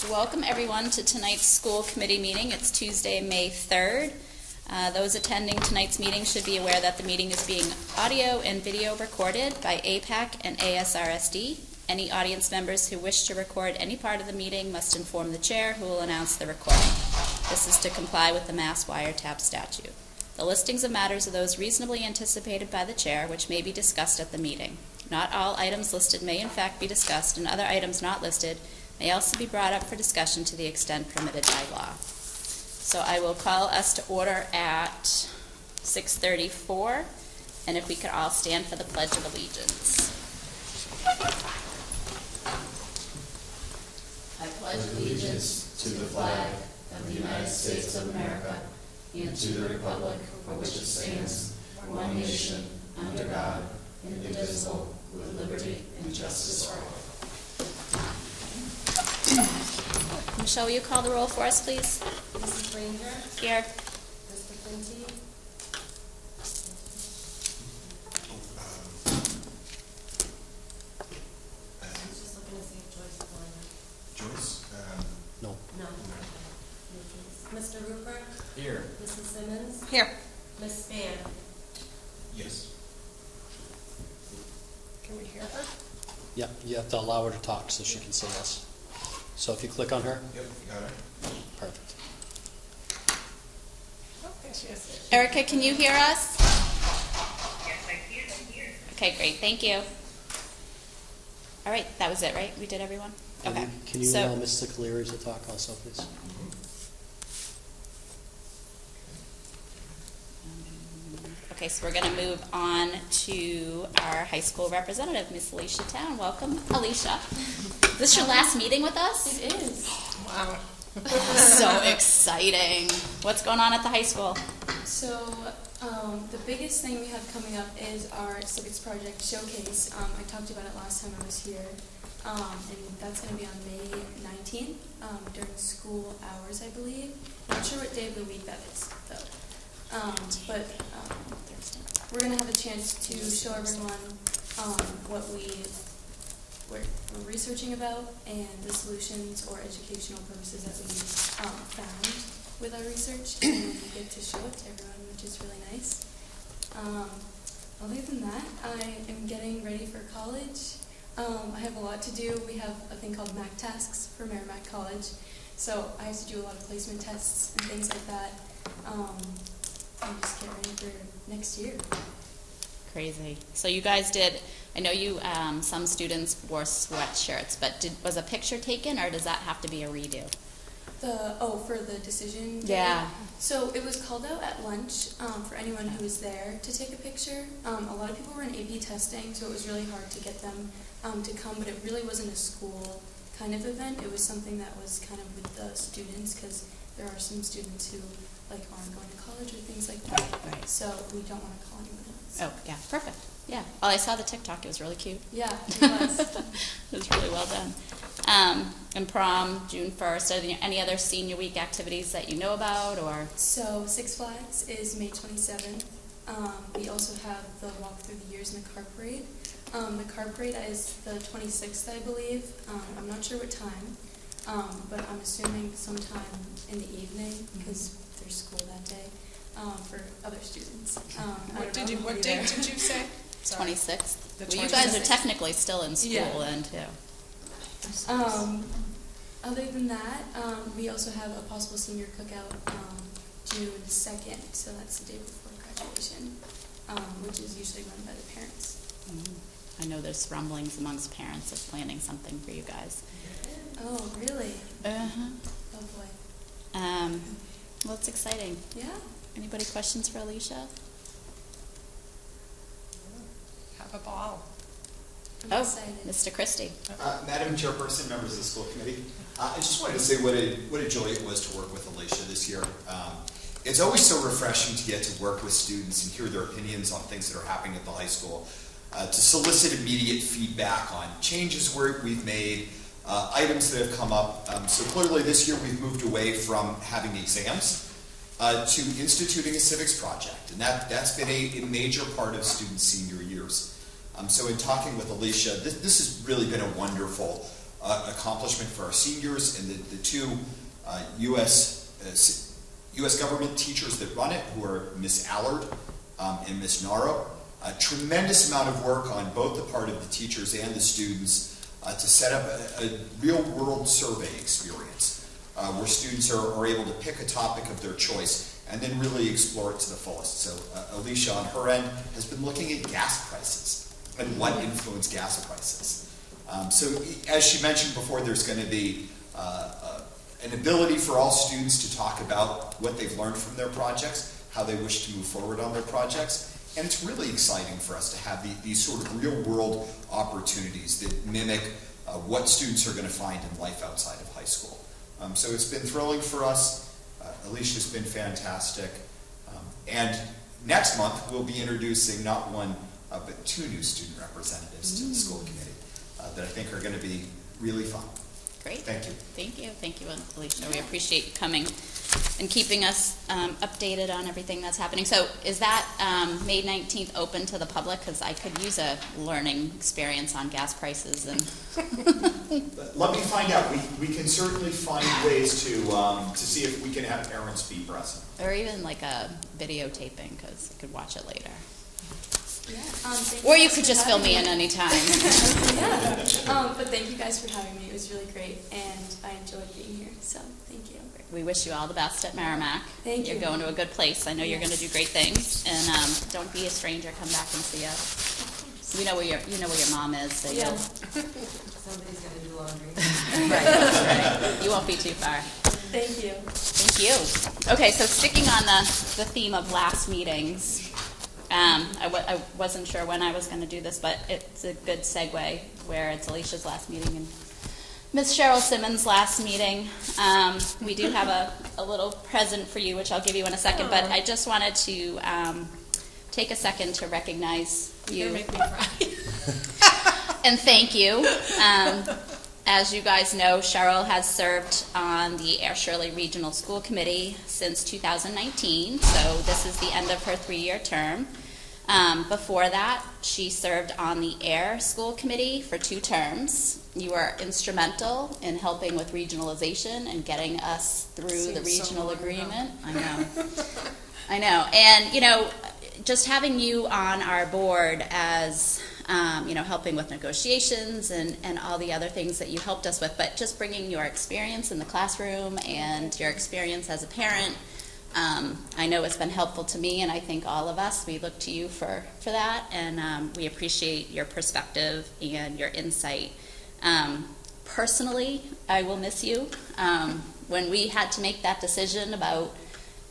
So welcome everyone to tonight's school committee meeting. It's Tuesday, May 3rd. Those attending tonight's meeting should be aware that the meeting is being audio and video recorded by APAC and ASRSD. Any audience members who wish to record any part of the meeting must inform the chair, who will announce the recording. This is to comply with the Mass Wiretap statute. The listings of matters are those reasonably anticipated by the chair, which may be discussed at the meeting. Not all items listed may in fact be discussed, and other items not listed may also be brought up for discussion to the extent permitted by law. So I will call us to order at 6:34, and if we could all stand for the Pledge of Allegiance. I pledge allegiance to the flag of the United States of America and to the republic for which it stands, one nation, under God, indivisible, with liberty and justice for all. Michelle, will you call the roll for us, please? Mrs. Ranger? Here. Mr. Quinty? I was just looking to see if Joyce is on there. Joyce? No. Mr. Rupert? Here. Mrs. Simmons? Here. Ms. Spann? Yes. Can we hear her? Yeah, you have to allow her to talk so she can see us. So if you click on her, Yep, you got it. perfect. Oh, there she is. Erica, can you hear us? Yes, I can hear. Okay, great. Thank you. All right, that was it, right? We did everyone? Okay. Can you So- allow Mr. Cleary to talk also, please? Okay, so we're going to move on to our high school representative, Miss Alicia Town. Welcome, Alicia. Is this your last meeting with us? It is. Wow. So exciting. What's going on at the high school? So the biggest thing we have coming up is our civics project showcase. I talked about it last time I was here, and that's going to be on May 19th during school hours, I believe. Not sure what day of the week that is, though. But we're going to have a chance to show everyone what we're researching about and the solutions or educational purposes that we found with our research, and we get to show it to everyone, which is really nice. Other than that, I am getting ready for college. I have a lot to do. We have a thing called MAC tasks for Merrimack College, so I have to do a lot of placement tests and things like that. I'm just getting ready for next year. Crazy. So you guys did, I know you, some students wore sweatshirts, but was a picture taken, or does that have to be a redo? For the decision day? Yeah. So it was called out at lunch for anyone who was there to take a picture. A lot of people were in AP testing, so it was really hard to get them to come, but it really wasn't a school kind of event. It was something that was kind of with the students, because there are some students who aren't going to college or things like that. Right. So we don't want to call anyone else. Oh, yeah, perfect. Yeah. Well, I saw the TikTok. It was really cute. Yeah, it was. It was really well done. And prom, June 1st. Are there any other senior week activities that you know about, or? So Six Flags is May 27th. We also have the Walk Through the Years and the Car Parade. The car parade is the 26th, I believe. I'm not sure what time, but I'm assuming sometime in the evening, because there's school that day for other students. What date did you say? Sorry. 26th. The Well, you guys are 26th. technically still in school Yeah. then, too. Other than that, we also have a possible senior cookout June 2nd, so that's the day before graduation, which is usually run by the parents. I know there's rumblings amongst parents of planning something for you guys. Oh, really? Uh-huh. Oh, boy. Well, it's exciting. Yeah. Anybody questions for Alicia? Have a ball. I'm excited. Mr. Christie. Madam Chairperson, members of the school committee, I just wanted to say what a joy it was to work with Alicia this year. It's always so refreshing to get to work with students and hear their opinions on things that are happening at the high school, to solicit immediate feedback on changes we've made, items that have come up. So clearly this year we've moved away from having exams to instituting a civics project, and that's been a major part of students' senior years. So in talking with Alicia, this has really been a wonderful accomplishment for our seniors, and the two U.S. government teachers that run it, who are Miss Allard and Miss Naro. A tremendous amount of work on both the part of the teachers and the students to set up a real-world survey experience where students are able to pick a topic of their choice and then really explore it to the fullest. So Alicia, on her end, has been looking at gas prices and what influenced gas prices. So as she mentioned before, there's going to be an ability for all students to talk about what they've learned from their projects, how they wish to move forward on their projects. And it's really exciting for us to have these sort of real-world opportunities that mimic what students are going to find in life outside of high school. So it's been thrilling for us. Alicia's been fantastic. And next month, we'll be introducing not one, but two new student representatives to the school committee that I think are going to be really fun. Great. Thank you. Thank you. Thank you, Alicia. We appreciate you coming and keeping us updated on everything that's happening. So is that May 19th open to the public? Because I could use a learning experience on gas prices. And Let me find out. We can certainly find ways to see if we can have parents be present. or even like a videotaping, because I could watch it later. Yeah. Or you could just fill me in anytime. Yeah. But thank you guys for having me. It was really great, and I enjoyed being here. So thank you. We wish you all the best at Merrimack. Thank you. You're going to a good place. I know you're Yes. going to do great things. And don't be a stranger. Come back and see us. You know where your mom is. So Yeah. Somebody's gonna do laundry. right. You won't be too far. Thank you. Thank you. Okay, so sticking on the theme of last meetings, I wasn't sure when I was going to do this, but it's a good segue where it's Alicia's last meeting and Miss Cheryl Simmons' last meeting. We do have a little present for you, which I'll give you in a second, but I just wanted to take a second to recognize You're you gonna make me cry. and thank you. As you guys know, Cheryl has served on the Air Shirley Regional School Committee since 2019, so this is the end of her 3-year term. Before that, she served on the Air School Committee for 2 terms. You were instrumental in helping with regionalization and getting us through the regional agreement. I know. I know. And, just having you on our board as helping with negotiations and all the other things that you helped us with, but just bringing your experience in the classroom and your experience as a parent, I know it's been helpful to me, and I think all of us, we look to you for that, and we appreciate your perspective and your insight. Personally, I will miss you. When we had to make that decision about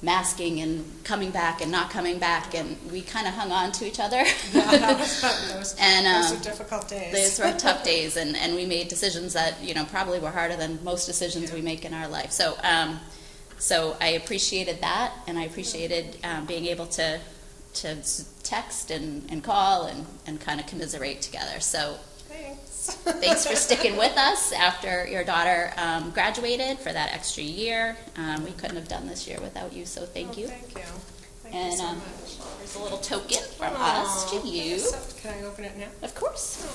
masking and coming back and not coming back, and we kind of hung on to each other. Those are difficult days. Those were tough days, and we made decisions that probably were harder than most decisions we make in our life. So I appreciated that, and I appreciated being able to text and call and kind of commiserate together. So thanks for sticking with us after your daughter graduated for that extra year. We couldn't have done this year without you, so thank you. Thank you. Thank And you so much. there's a little token from us to you. Can I open it now? Of course. Oh,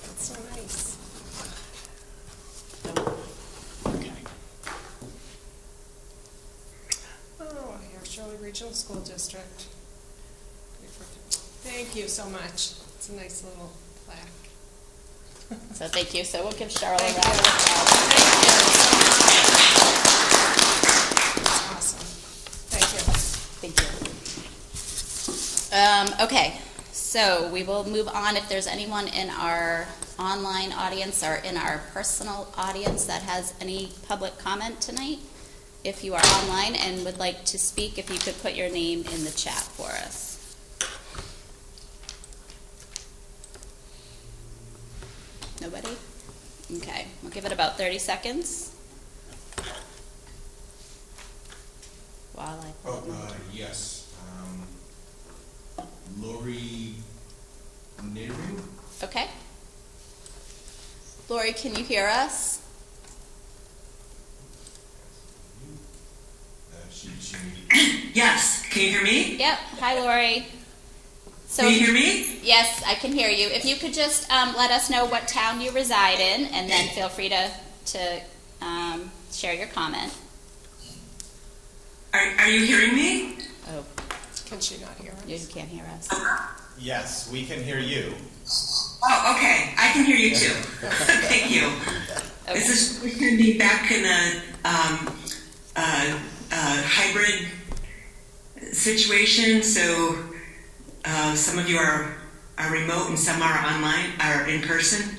that's so nice. Oh, here, Shirley Regional School District. Thank you so much. It's a nice little plaque. So thank you. So we'll give Cheryl a Thank round of you. applause. That's awesome. Thank you. Thank you. Okay, so we will move on. If there's anyone in our online audience or in our personal audience that has any public comment tonight, if you are online and would like to speak, if you could put your name in the chat for us. Nobody? Okay, we'll give it about 30 seconds. While I pull up my- Yes. Lori Neru? Okay. Lori, can you hear us? She Yes, can you hear me? Yep. Hi, Lori. So, Can you hear me? yes, I can hear you. If you could just let us know what town you reside in, and then feel free to share your comment. Are you hearing me? Oh, Can she not hear you us? can't hear us. Yes, we can hear you. Oh, okay. I can hear you too. Thank you. Okay. Is this going to be back in a hybrid situation? So some of you are remote and some are online, are in person?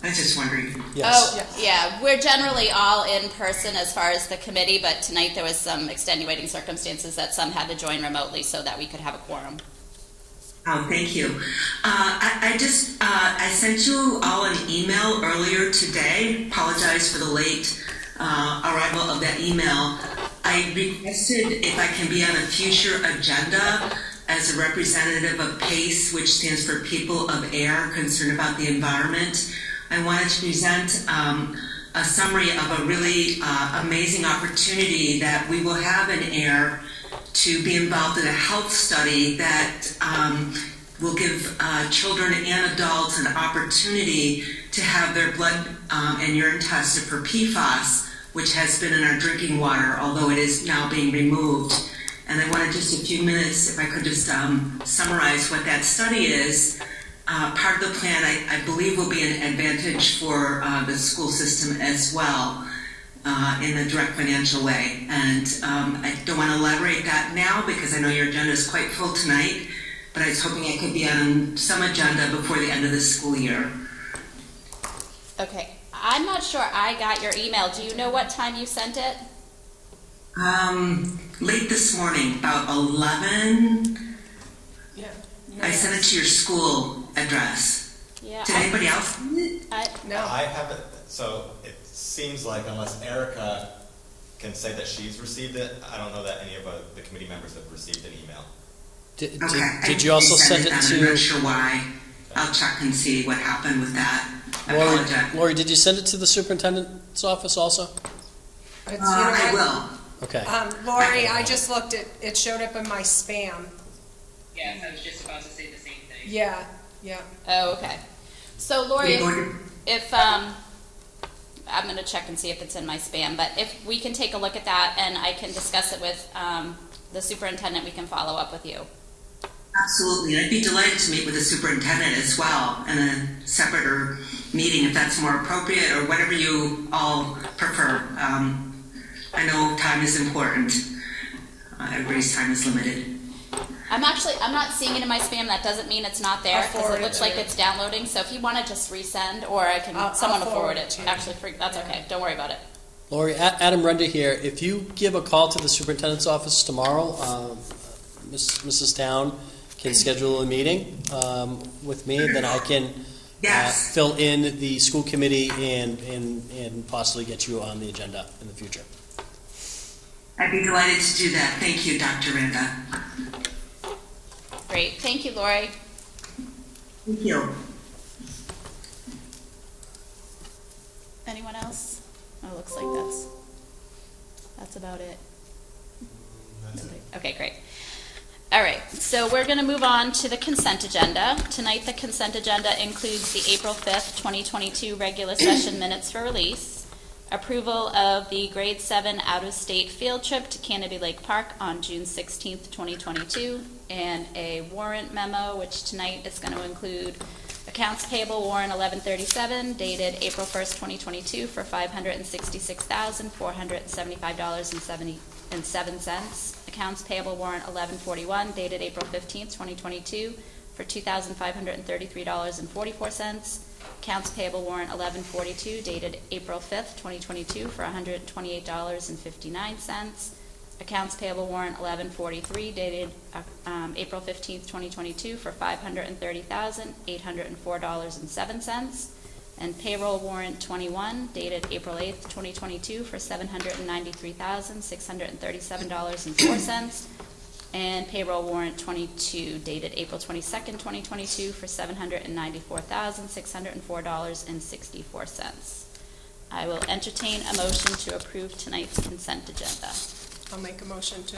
I was just wondering. Yes. Oh, yeah, we're generally all in person as far as the committee, but tonight there was some extenuating circumstances that some had to join remotely so that we could have a quorum. Oh, thank you. I sent you all an email earlier today. Apologize for the late arrival of that email. I requested if I can be on a future agenda as a representative of PACE, which stands for People of Air, concerned about the environment. I wanted to present a summary of a really amazing opportunity that we will have in AIR to be involved in a health study that will give children and adults an opportunity to have their blood and urine tested for PFAS, which has been in our drinking water, although it is now being removed. And I wanted just a few minutes, if I could just summarize what that study is. Part of the plan, I believe, will be an advantage for the school system as well in a direct financial way. And I don't want to elaborate that now because I know your agenda is quite full tonight, but I was hoping I could be on some agenda before the end of the school year. Okay, I'm not sure I got your email. Do you know what time you sent it? Late this morning, about 11. Yeah. I sent it to your school address. Yeah. Did anybody else send it? No. I haven't, so it seems like unless Erica can say that she's received it, I don't know that any of the committee members have received an email. Did you also send it I'm not to, sure why. I'll check and see what happened with that. I apologize. Lori, did you send it to the superintendent's office also? It's, I will. Okay. Lori, I just looked at, it showed up in my spam. Yes, I was just about to say the same thing. Yeah. Oh, okay. So Lori, Are you going if I'm going to check and see if it's in my spam, but if we can take a look at that and I can discuss it with the superintendent, we can follow up with you. Absolutely. I'd be delighted to meet with the superintendent as well in a separate meeting if that's more appropriate or whatever you all prefer. I know time is important. Everybody's time is limited. I'm not seeing it in my spam. That doesn't mean it's not there I'll because forward it looks it to like you. it's downloading. So if you want to just resend, or I can, someone will forward it. to you. Actually, that's Yeah. okay. Don't worry about it. Lori, Adam Renda here. If you give a call to the superintendent's office tomorrow, Mrs. Town can schedule a meeting with me, and then I can Yes. fill in the school committee and possibly get you on the agenda in the future. I'd be delighted to do that. Thank you, Dr. Renda. Great. Thank you, Lori. Thank you. Anyone else? Oh, looks like that's about it. Okay, great. All right, so we're going to move on to the consent agenda. Tonight, the consent agenda includes the April 5th, 2022 regular session minutes for release, approval of the grade 7 out-of-state field trip to Canopy Lake Park on June 16th, 2022, and a warrant memo, which tonight is going to include accounts payable warrant 1137 dated April 1st, 2022 for $566,475.77. Accounts payable warrant 1141 dated April 15th, 2022 for $2,533.44. Accounts payable warrant 1142 dated April 5th, 2022 for $128.59. Accounts payable warrant 1143 dated April 15th, 2022 for $530,804.07. And payroll warrant 21 dated April 8th, 2022 for $793,637.04. And payroll warrant 22 dated April 22nd, 2022 for $794,604.64. I will entertain a motion to approve tonight's consent agenda. I'll make a motion to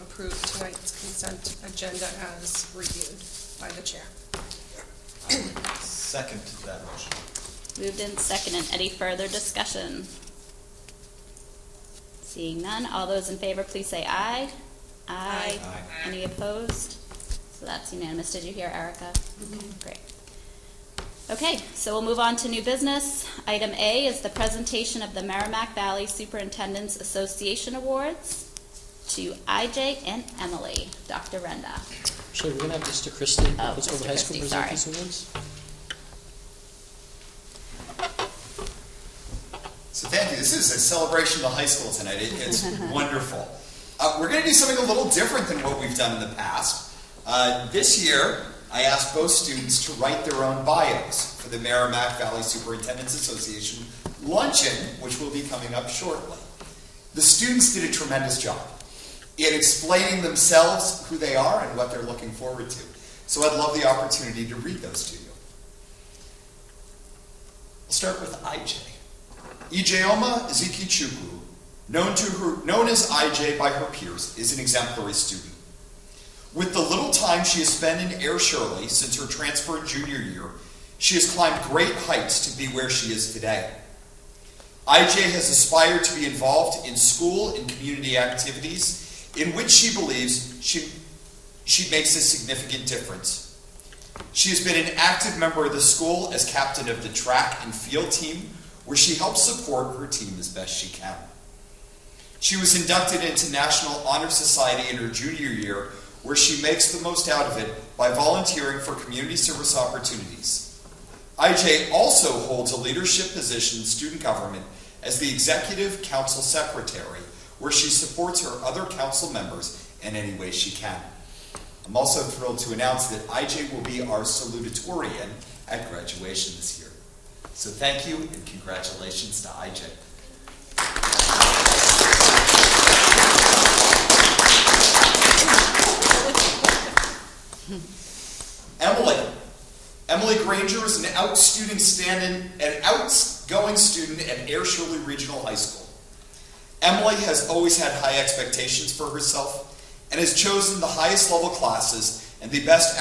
approve tonight's consent agenda as reviewed by the chair. Second that motion. Moved in second, and any further discussion? Seeing none, all those in favor, please say aye. Aye. Aye. Any opposed? So that's unanimous. Did you hear Erica? Great. Okay, so we'll move on to new business. Item A is the presentation of the Merrimack Valley Superintendents Association Awards to IJ and Emily. Dr. Renda. Actually, we're going to have Mr. Christie, Oh, principal of the Mr. high school, Christie, present sorry. these awards. So thank you. This is a celebration of the high school tonight. It's wonderful. We're going to do something a little different than what we've done in the past. This year, I asked both students to write their own bios for the Merrimack Valley Superintendents Association luncheon, which will be coming up shortly. The students did a tremendous job in explaining themselves, who they are, and what they're looking forward to. So I'd love the opportunity to read those to you. We'll start with IJ. Ijeoma Ezekichukwu, known as IJ by her peers, is an exemplary student. With the little time she has spent in Air Shirley since her transfer in junior year, she has climbed great heights to be where she is today. IJ has aspired to be involved in school and community activities in which she believes she makes a significant difference. She has been an active member of the school as captain of the track and field team, where she helps support her team as best she can. She was inducted into National Honor Society in her junior year, where she makes the most out of it by volunteering for community service opportunities. IJ also holds a leadership position in student government as the Executive Council Secretary, where she supports her other council members in any way she can. I'm also thrilled to announce that IJ will be our salutatorian at graduation this year. So thank you and congratulations to IJ. Emily Granger is an outgoing student at Air Shirley Regional High School. Emily has always had high expectations for herself and has chosen the highest level classes and the best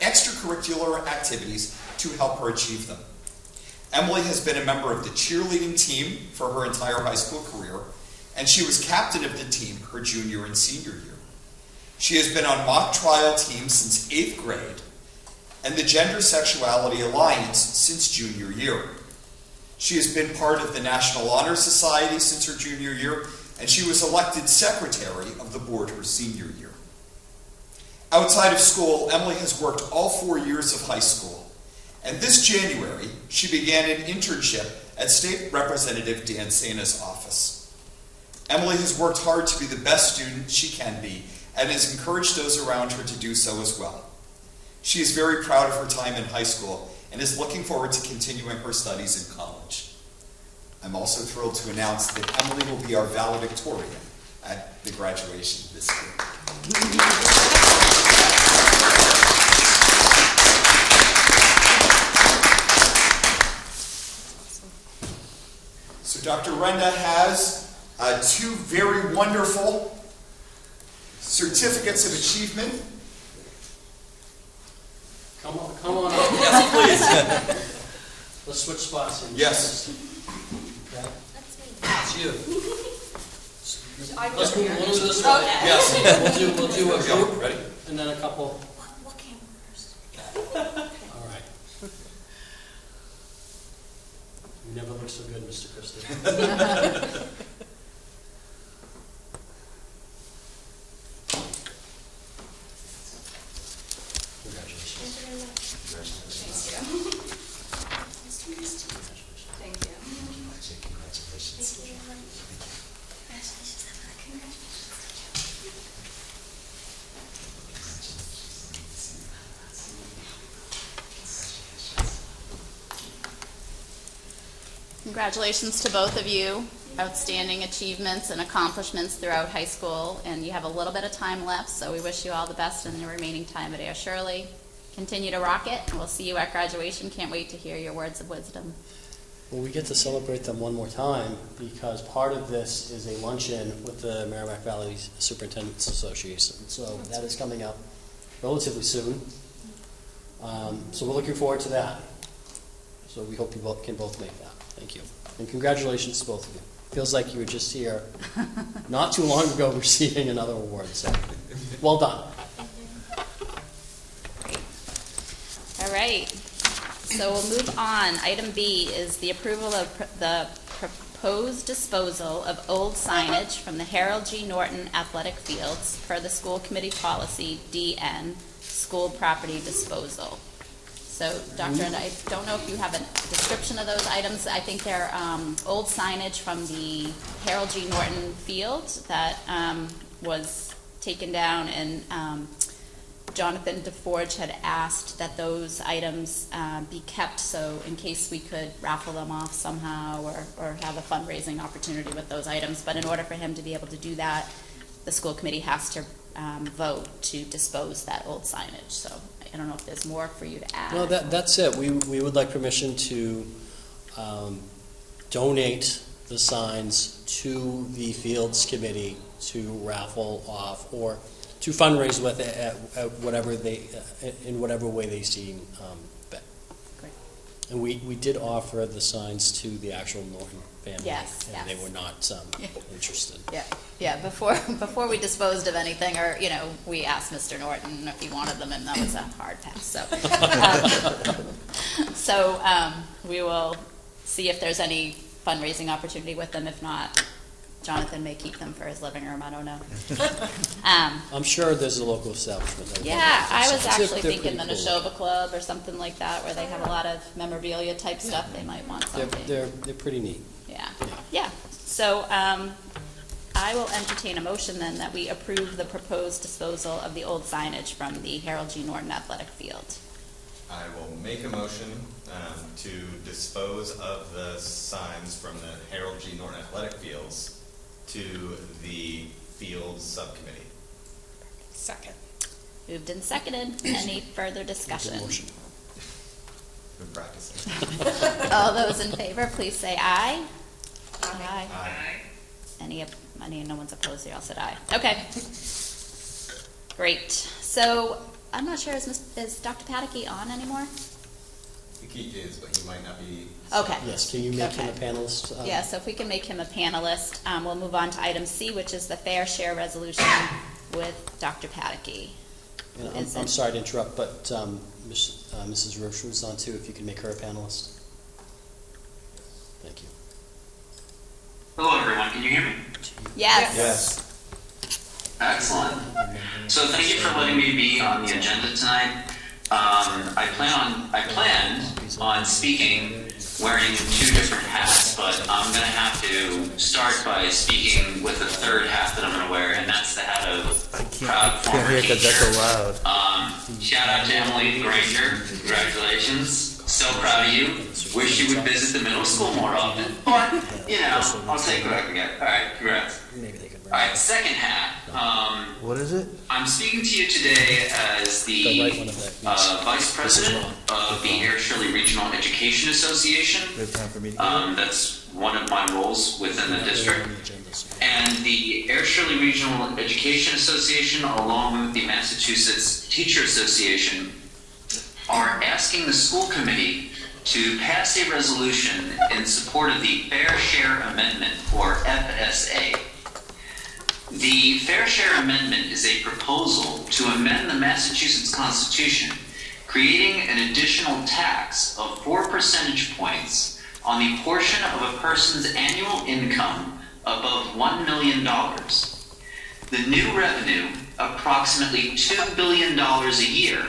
extracurricular activities to help her achieve them. Emily has been a member of the cheerleading team for her entire high school career, and she was captain of the team her junior and senior year. She has been on mock trial teams since 8th grade and the Gender Sexuality Alliance since junior year. She has been part of the National Honor Society since her junior year, and she was elected secretary of the board her senior year. Outside of school, Emily has worked all 4 years of high school. And this January, she began an internship at State Representative Dan Sana's office. Emily has worked hard to be the best student she can be and has encouraged those around her to do so as well. She is very proud of her time in high school and is looking forward to continuing her studies in college. I'm also thrilled to announce that Emily will be our valedictorian at the graduation this year. So Dr. Renda has two very wonderful certificates of achievement. Come on up. Yes, please. Let's switch spots here. Yes. Okay. That's me. It's you. I Let's move here. one of this way. Yes. We'll do a Go. group Ready? and then a couple. What camera first? All right. You never look so good, Mr. Christie. Congratulations. Thank you very much. Congratulations. Thank you. Congratulations. Thank you very much. Congratulations to both of you. Outstanding achievements and accomplishments throughout high school, and you have a little bit of time left, so we wish you all the best in the remaining time at Air Shirley. Continue to rock it, and we'll see you at graduation. Can't wait to hear your words of wisdom. Well, we get to celebrate them one more time because part of this is a luncheon with the Merrimack Valley Superintendent's Association. So that is coming up relatively soon. So we're looking forward to that. So we hope you can both make that. Thank you. And congratulations to both of you. Feels like you were just here not too long ago receiving another award. So well done. All right. So we'll move on. Item B is the approval of the proposed disposal of old signage from the Harold G. Norton Athletic Fields per the school committee policy DN, school property disposal. So, Doctor, and I don't know if you have a description of those items. I think they're old signage from the Harold G. Norton Field that was taken down, and Jonathan DeForge had asked that those items be kept, so in case we could raffle them off somehow or have a fundraising opportunity with those items. But in order for him to be able to do that, the school committee has to vote to dispose that old signage. So I don't know if there's more for you to add. No, that's it. We would like permission to donate the signs to the Fields Committee to raffle off or to fundraise with it at whatever they, in whatever way they see fit. Great. And we did offer the signs to the actual Norton family. Yes, and yes. they were not interested. Yeah. Before we disposed of anything, or we asked Mr. Norton if he wanted them, and that was a hard pass. So, we will see if there's any fundraising opportunity with them. If not, Jonathan may keep them for his living room. I don't know. I'm sure there's a local establishment. That will Yeah, I was they're actually pretty thinking the cool. Neshoba Club or something like that, where they have a lot of memorabilia type stuff. They might want something. They're pretty neat. Yeah. So I will entertain a motion then that we approve the proposed disposal of the old signage from the Harold G. Norton Athletic Field. I will make a motion to dispose of the signs from the Harold G. Norton Athletic Fields to the Fields Subcommittee. Second. Moved and seconded. Any further discussion? Motion. Been practicing. All those in favor, please say aye. Aye. Aye. No one's opposed, they all said aye. Okay. Great. So, I'm not sure, is Dr. Pataky on anymore? I think he is, but he might not be. Okay. Yes, can you make him a Okay. panelist? Yeah, so if we can make him a panelist, we'll move on to item C, which is the fair share resolution with Dr. Pataky. And Is I'm it- sorry to interrupt, but Mrs. Roche was on too, if you can make her a panelist. Thank you. Hello, everyone. Can you hear me? Yes. Yes. Excellent. So thank you for letting me be on the agenda tonight. I planned on speaking wearing two different hats, but I'm going to have to start by speaking with a third hat that I'm going to wear, and that's the hat of proud former teacher. Shout out to Emily Granger. Congratulations. So proud of you. Wish you would visit the middle school more often. But, I'll take what I can get. All right, congrats. All right, second hat. What is it? I'm speaking to you today as the right one of that. Vice President of the Air Shirley Regional Education Association. We have time for me to That's one of my roles within the district. And the Air Shirley Regional Education Association, along with the Massachusetts Teacher Association, are asking the school committee to pass a resolution in support of the Fair Share Amendment, or FSA. The Fair Share Amendment is a proposal to amend the Massachusetts Constitution, creating an additional tax of 4 percentage points on the portion of a person's annual income above $1 million. The new revenue, approximately $2 billion a year,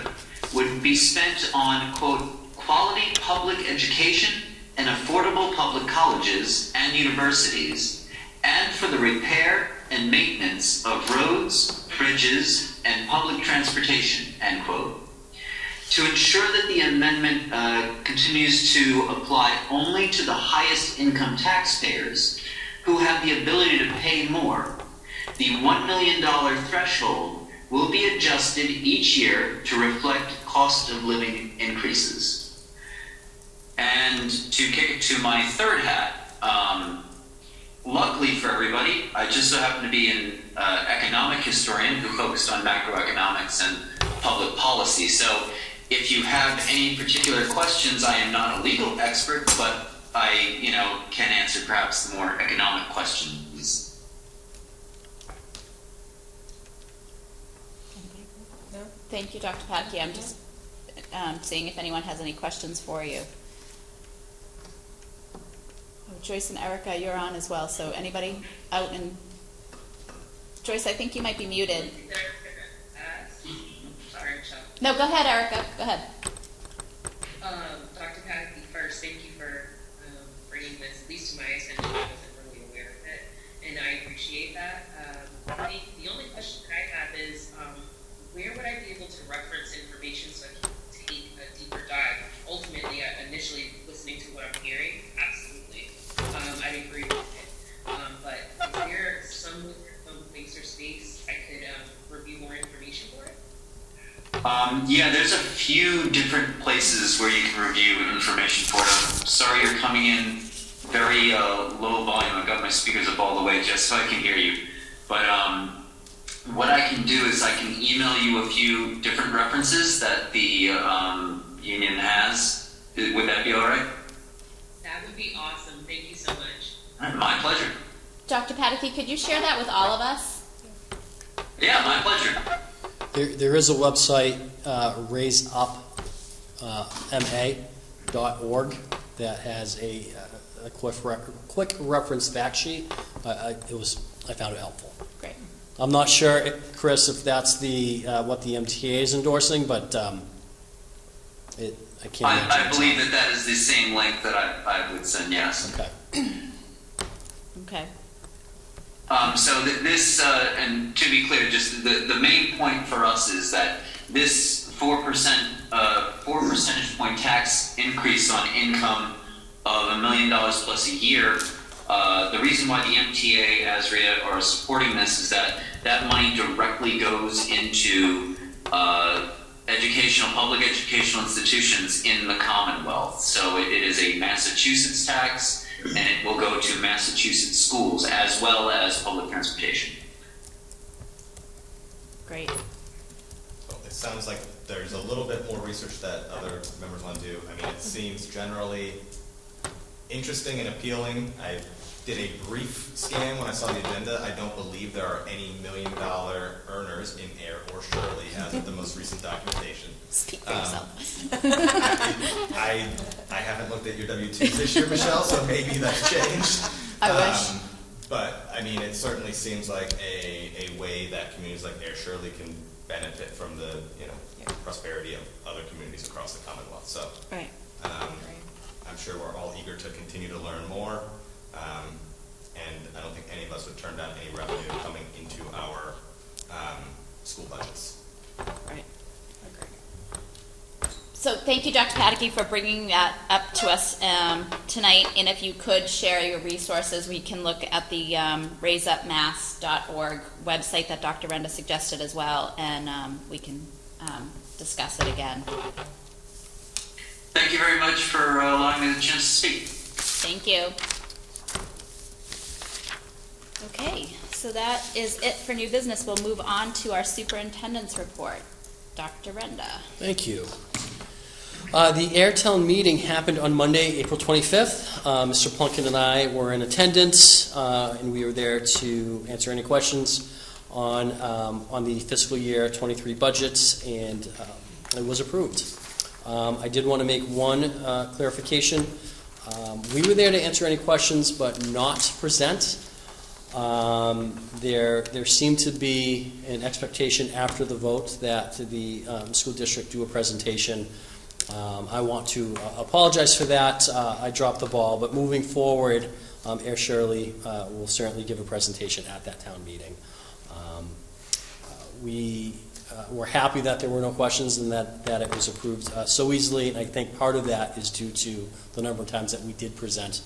would be spent on, quote, quality public education and affordable public colleges and universities, and for the repair and maintenance of roads, bridges, and public transportation, end quote. To ensure that the amendment continues to apply only to the highest income taxpayers who have the ability to pay more, the $1 million threshold will be adjusted each year to reflect cost of living increases. And to kick it to my third hat, luckily for everybody, I just so happen to be an economic historian who focused on macroeconomics and public policy. So if you have any particular questions, I am not a legal expert, but I, can answer perhaps the more economic questions. No? Thank you, Dr. Patke. I'm just seeing if anyone has any questions for you. Oh, Joyce and Erica, you're on as well. So anybody out in... Joyce, I think you might be muted. Sorry, Michelle. No, go ahead, Erica. Go ahead. Dr. Patke, first, thank you for bringing this, at least to my attention. I wasn't really aware of it, and I appreciate that. I think the only question that I have is, where would I be able to reference information so I can take a deeper dive? Ultimately, initially listening to what I'm hearing, absolutely, I agree with it. But is there some place or space I could review more information for it? Yeah, there's a few different places where you can review information for them. Sorry you're coming in very low volume. I've got my speakers up all the way just so I can hear you. But what I can do is I can email you a few different references that the union has. Would that be all right? That would be awesome. Thank you so much. My pleasure. Dr. Patke, could you share that with all of us? Yeah, my pleasure. There is a website, raiseupma.org, that has a quick reference fact sheet. I found it helpful. Great. I'm not sure, Chris, if that's what the MTA is endorsing, but I can't. I believe that is the same link that I would send. Yes. Okay. Okay. So this, and to be clear, just the main point for us is that this 4 percentage point tax increase on income of $1 million plus a year. The reason why the MTA, ASRSD are supporting this is that money directly goes into public educational institutions in the Commonwealth. So it is a Massachusetts tax, and it will go to Massachusetts schools as well as public transportation. Great. So it sounds like there's a little bit more research that other members want to do. I mean, it seems generally interesting and appealing. I did a brief scan when I saw the agenda. I don't believe there are any $1 million earners in Air or Shirley as of the most recent documentation. Speak for yourself. I haven't looked at your W-2s this year, Michelle, so maybe that's changed. I wish. But I mean, it certainly seems like a way that communities like Air Shirley can benefit from the prosperity of other communities across the Commonwealth. So Right. I'm sure we're all eager to continue to learn more. And I don't think any of us would turn down any revenue coming into our school budgets. Right. So thank you, Dr. Patke, for bringing that up to us tonight. And if you could share your resources, we can look at the raiseupmass.org website that Dr. Renda suggested as well, and we can discuss it again. Thank you very much for allowing me the chance to speak. Thank you. Okay, so that is it for new business. We'll move on to our superintendent's report. Dr. Renda. Thank you. The Airtown meeting happened on Monday, April 25th. Mr. Plunkin and I were in attendance, and we were there to answer any questions on the fiscal year 23 budgets, and it was approved. I did want to make one clarification. We were there to answer any questions, but not present. There seemed to be an expectation after the vote that the school district do a presentation. I want to apologize for that. I dropped the ball, but moving forward, Air Shirley will certainly give a presentation at that town meeting. We were happy that there were no questions and that it was approved so easily, and I think part of that is due to the number of times that we did present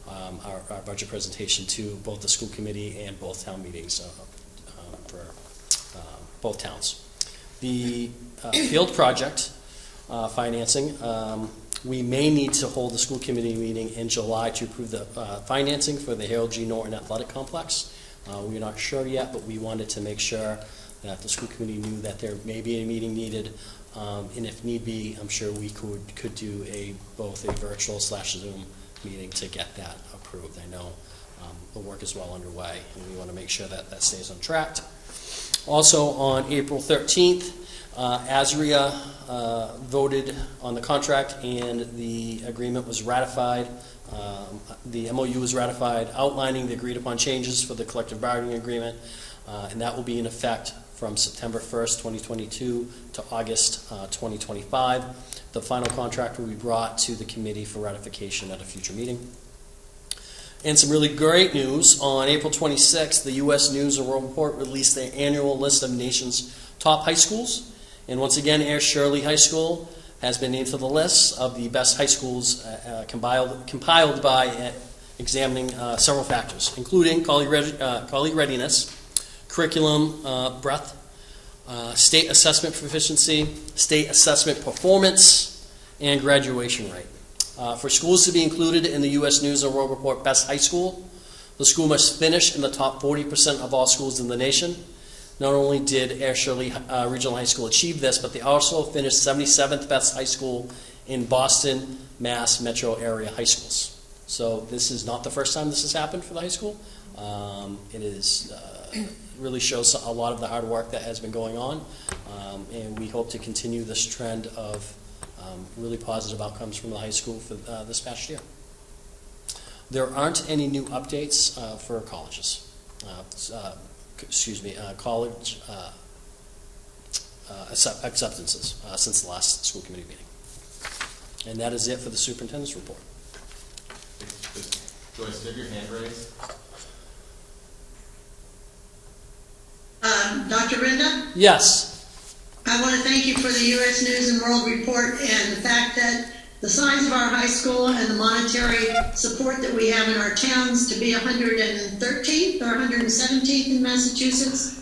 our budget presentation to both the school committee and both town meetings for both towns. The field project financing We may need to hold a school committee meeting in July to approve the financing for the Harold G. Norton Athletic Complex. We're not sure yet, but we wanted to make sure that the school committee knew that there may be a meeting needed. And if need be, I'm sure we could do both a virtual / Zoom meeting to get that approved. I know the work is well underway, and we want to make sure that that stays on track. Also, on April 13th, ASRIA voted on the contract, and the agreement was ratified. The MOU was ratified, outlining the agreed-upon changes for the collective bargaining agreement, and that will be in effect from September 1st, 2022 to August 2025. The final contract will be brought to the committee for ratification at a future meeting. And some really great news. On April 26th, the U.S. News and World Report released their annual list of the nation's top high schools. And once again, Air Shirley High School has been named to the list of the best high schools compiled by examining several factors, including colleague readiness, curriculum breadth, state assessment proficiency, state assessment performance, and graduation rate. For schools to be included in the U.S. News and World Report Best High School, the school must finish in the top 40% of all schools in the nation. Not only did Air Shirley Regional High School achieve this, but they also finished 77th best high school in Boston, Mass metro area high schools. So this is not the first time this has happened for the high school. Really shows a lot of the hard work that has been going on, and we hope to continue this trend of really positive outcomes from the high school for this past year. There aren't any new updates for colleges. College acceptances since the last school committee meeting. And that is it for the superintendent's report. Joyce, do you have your hand raised? Dr. Renda, Yes. I want to thank you for the U.S. News and World Report and the fact that the size of our high school and the monetary support that we have in our towns to be 113th or 117th in Massachusetts.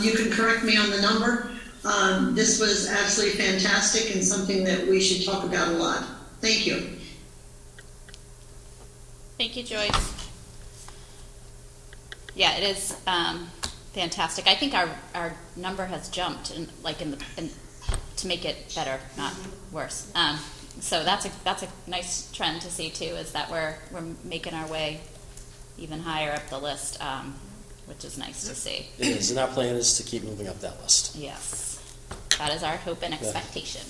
You can correct me on the number. This was absolutely fantastic and something that we should talk about a lot. Thank you. Thank you, Joyce. Yeah, it is fantastic. I think our number has jumped to make it better, not worse. So that's a nice trend to see too, is that we're making our way even higher up the list, which is nice to see. It is, and our plan is to keep moving up that list. Yes, that is our hope and expectation.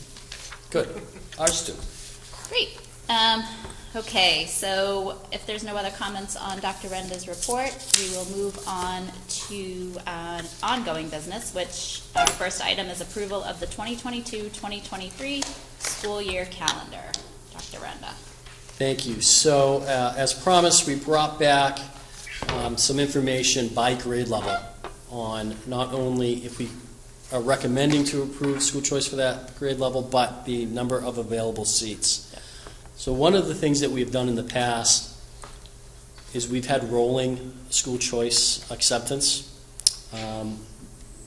Good. Ours too. Great. Okay, so if there's no other comments on Dr. Renda's report, we will move on to ongoing business, which our first item is approval of the 2022-2023 school year calendar. Dr. Renda. Thank you. So, as promised, we brought back some information by grade level on not only if we are recommending to approve school choice for that grade level, but the number of available seats. So one of the things that we've done in the past is we've had rolling school choice acceptance,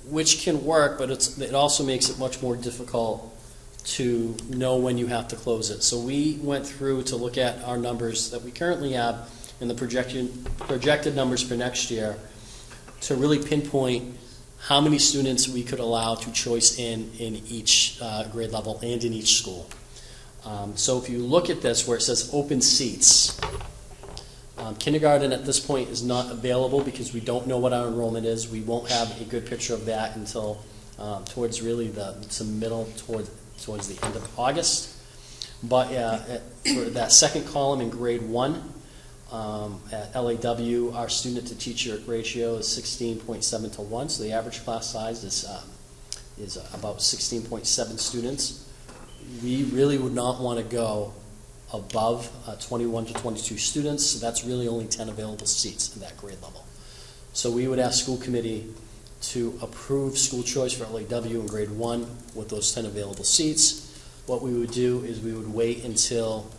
which can work, but it also makes it much more difficult to know when you have to close it. So we went through to look at our numbers that we currently have and the projected numbers for next year to really pinpoint how many students we could allow to choice in each grade level and in each school. So if you look at this where it says open seats, kindergarten at this point is not available because we don't know what our enrollment is. We won't have a good picture of that until towards really towards the end of August. But for that second column in grade 1 at LAW, our student to teacher ratio is 16.7 to 1. So the average class size is about 16.7 students. We really would not want to go above 21 to 22 students, so that's really only 10 available seats in that grade level. So we would ask school committee to approve school choice for LAW in grade 1 with those 10 available seats. What we would do is we would wait until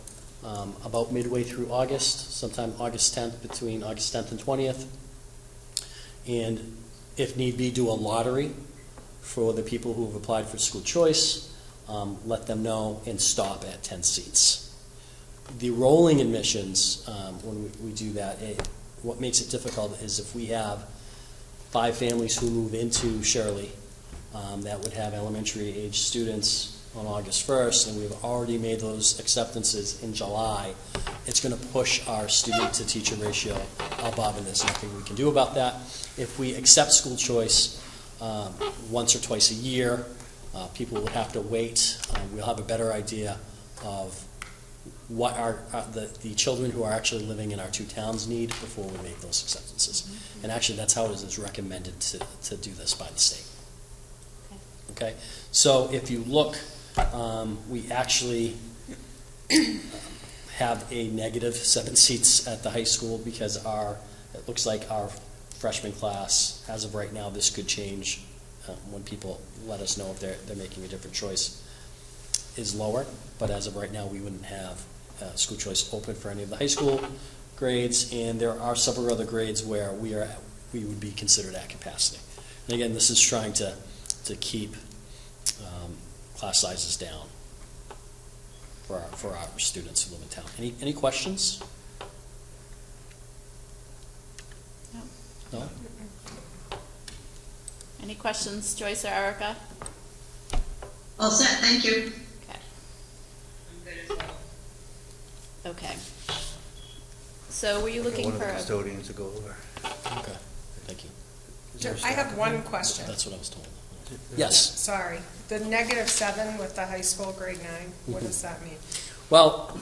about midway through August, sometime August 10th, between August 10th and 20th, and if need be, do a lottery for the people who have applied for school choice. let them know, and stop at 10 seats. The rolling admissions, when we do that, what makes it difficult is if we have 5 families who move into Shirley that would have elementary age students on August 1st, and we've already made those acceptances in July, it's going to push our student-to-teacher ratio above, and there's nothing we can do about that. If we accept school choice once or twice a year, people will have to wait. We'll have a better idea of what the children who are actually living in our 2 towns need before we make those acceptances. And actually, that's how it is recommended to do this by the state. Okay? So if you look, we actually have a negative 7 seats at the high school because it looks like our freshman class, as of right now, this could change when people let us know if they're making a different choice, is lower. But as of right now, we wouldn't have school choice open for any of the high school grades, and there are several other grades where we would be considered at capacity. And again, this is trying to keep class sizes down for our students who live in town. Any questions? No? Any questions, Joyce or Erica? All set, thank you. Okay. I'm good as well. Okay. So were you looking One of for the a... custodians to go over. Okay, thank you. I have one question. That's what I was told. Yes. Sorry. The -7 with the high school grade 9, what does that mean? Well,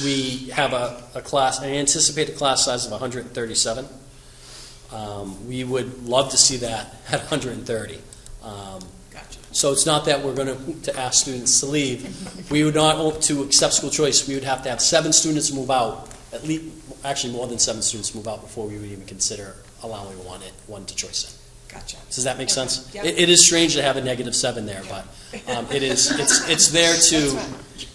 we have a class, I anticipate a class size of 137. We would love to see that at 130. Gotcha. So it's not that we're going to ask students to leave. We would not hope to accept school choice. We would have to have 7 students move out, at least, actually more than 7 students move out before we would even consider allowing one to choice in. Gotcha. Does that make sense? Yep. It is strange to have a -7 there, but it's there to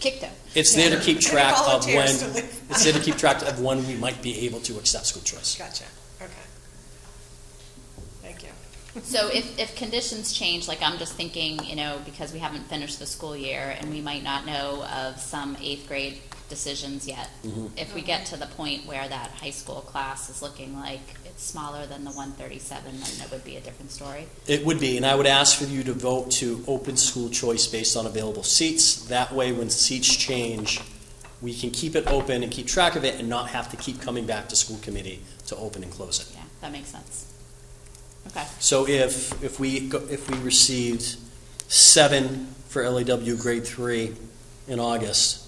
Kicked out. it's there to keep track of Volunteers to leave. it's there to keep track of when we might be able to accept school choice. Gotcha. Okay. Thank you. So if conditions change, like I'm just thinking, because we haven't finished the school year and we might not know of some 8th grade decisions yet, if we get to the point where that high school class is looking like it's smaller than the 137, then it would be a different story. It would be, and I would ask for you to vote to open school choice based on available seats. That way, when seats change, we can keep it open and keep track of it and not have to keep coming back to school committee to open and close it. Yeah, that makes sense. Okay. So if we received 7 for LAW grade 3 in August,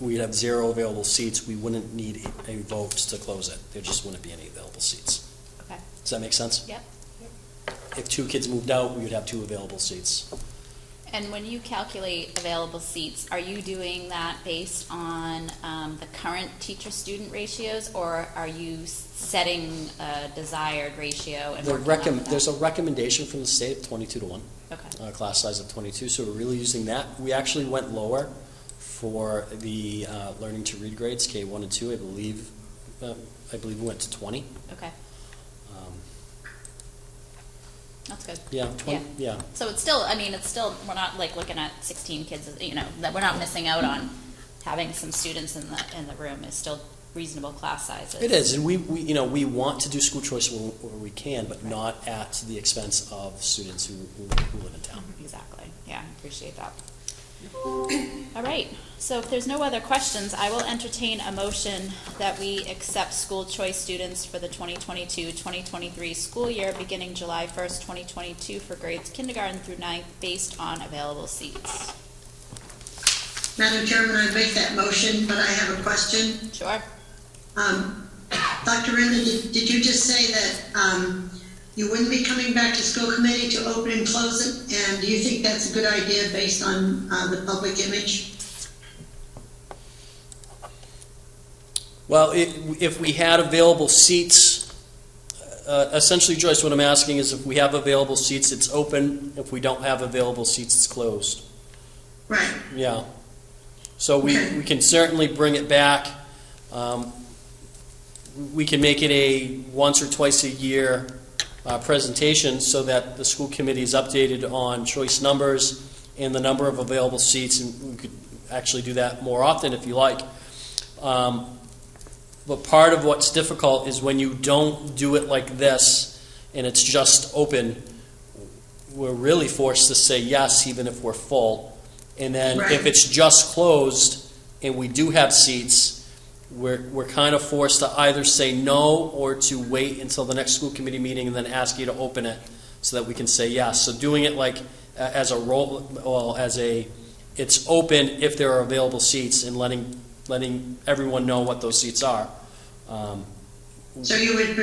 we'd have 0 available seats. We wouldn't need a vote to close it. There just wouldn't be any available seats. Okay. Does that make sense? Yep. If 2 kids moved out, we would have 2 available seats. And when you calculate available seats, are you doing that based on the current teacher-student ratios, or are you setting a desired ratio and working off of that? There's a recommendation from the state of 22-1. Okay. Class size of 22, so we're really using that. We actually went lower for the learning to read grades, K1 and 2, I believe we went to 20. Okay. That's good. Yeah, 20, yeah. So it's still, we're not like looking at 16 kids, that we're not missing out on having some students in the room. It's still reasonable class sizes. It is, and we want to do school choice where we can, but not at the expense of students who live in town. Exactly. Yeah, I appreciate that. All right. So if there's no other questions, I will entertain a motion that we accept school choice students for the 2022-2023 school year beginning July 1st, 2022 for grades kindergarten through 9th based on available seats. Madam Chairman, I make that motion, but I have a question. Sure. Dr. Renda, did you just say that you wouldn't be coming back to school committee to open and close it? And do you think that's a good idea based on the public image? Well, if we had available seats, essentially, Joyce, what I'm asking is if we have available seats, it's open. If we don't have available seats, it's closed. Right. Yeah. So we can certainly bring it back. We can make it a once or twice a year presentation so that the school committee is updated on choice numbers and the number of available seats, and we could actually do that more often if you like. But part of what's difficult is when you don't do it like this and it's just open, we're really forced to say yes even if we're full. And then Right. if it's just closed and we do have seats, we're kind of forced to either say no or to wait until the next school committee meeting and then ask you to open it so that we can say yes. So doing it like as a roll, well, it's open if there are available seats and letting everyone know what those seats are. So you would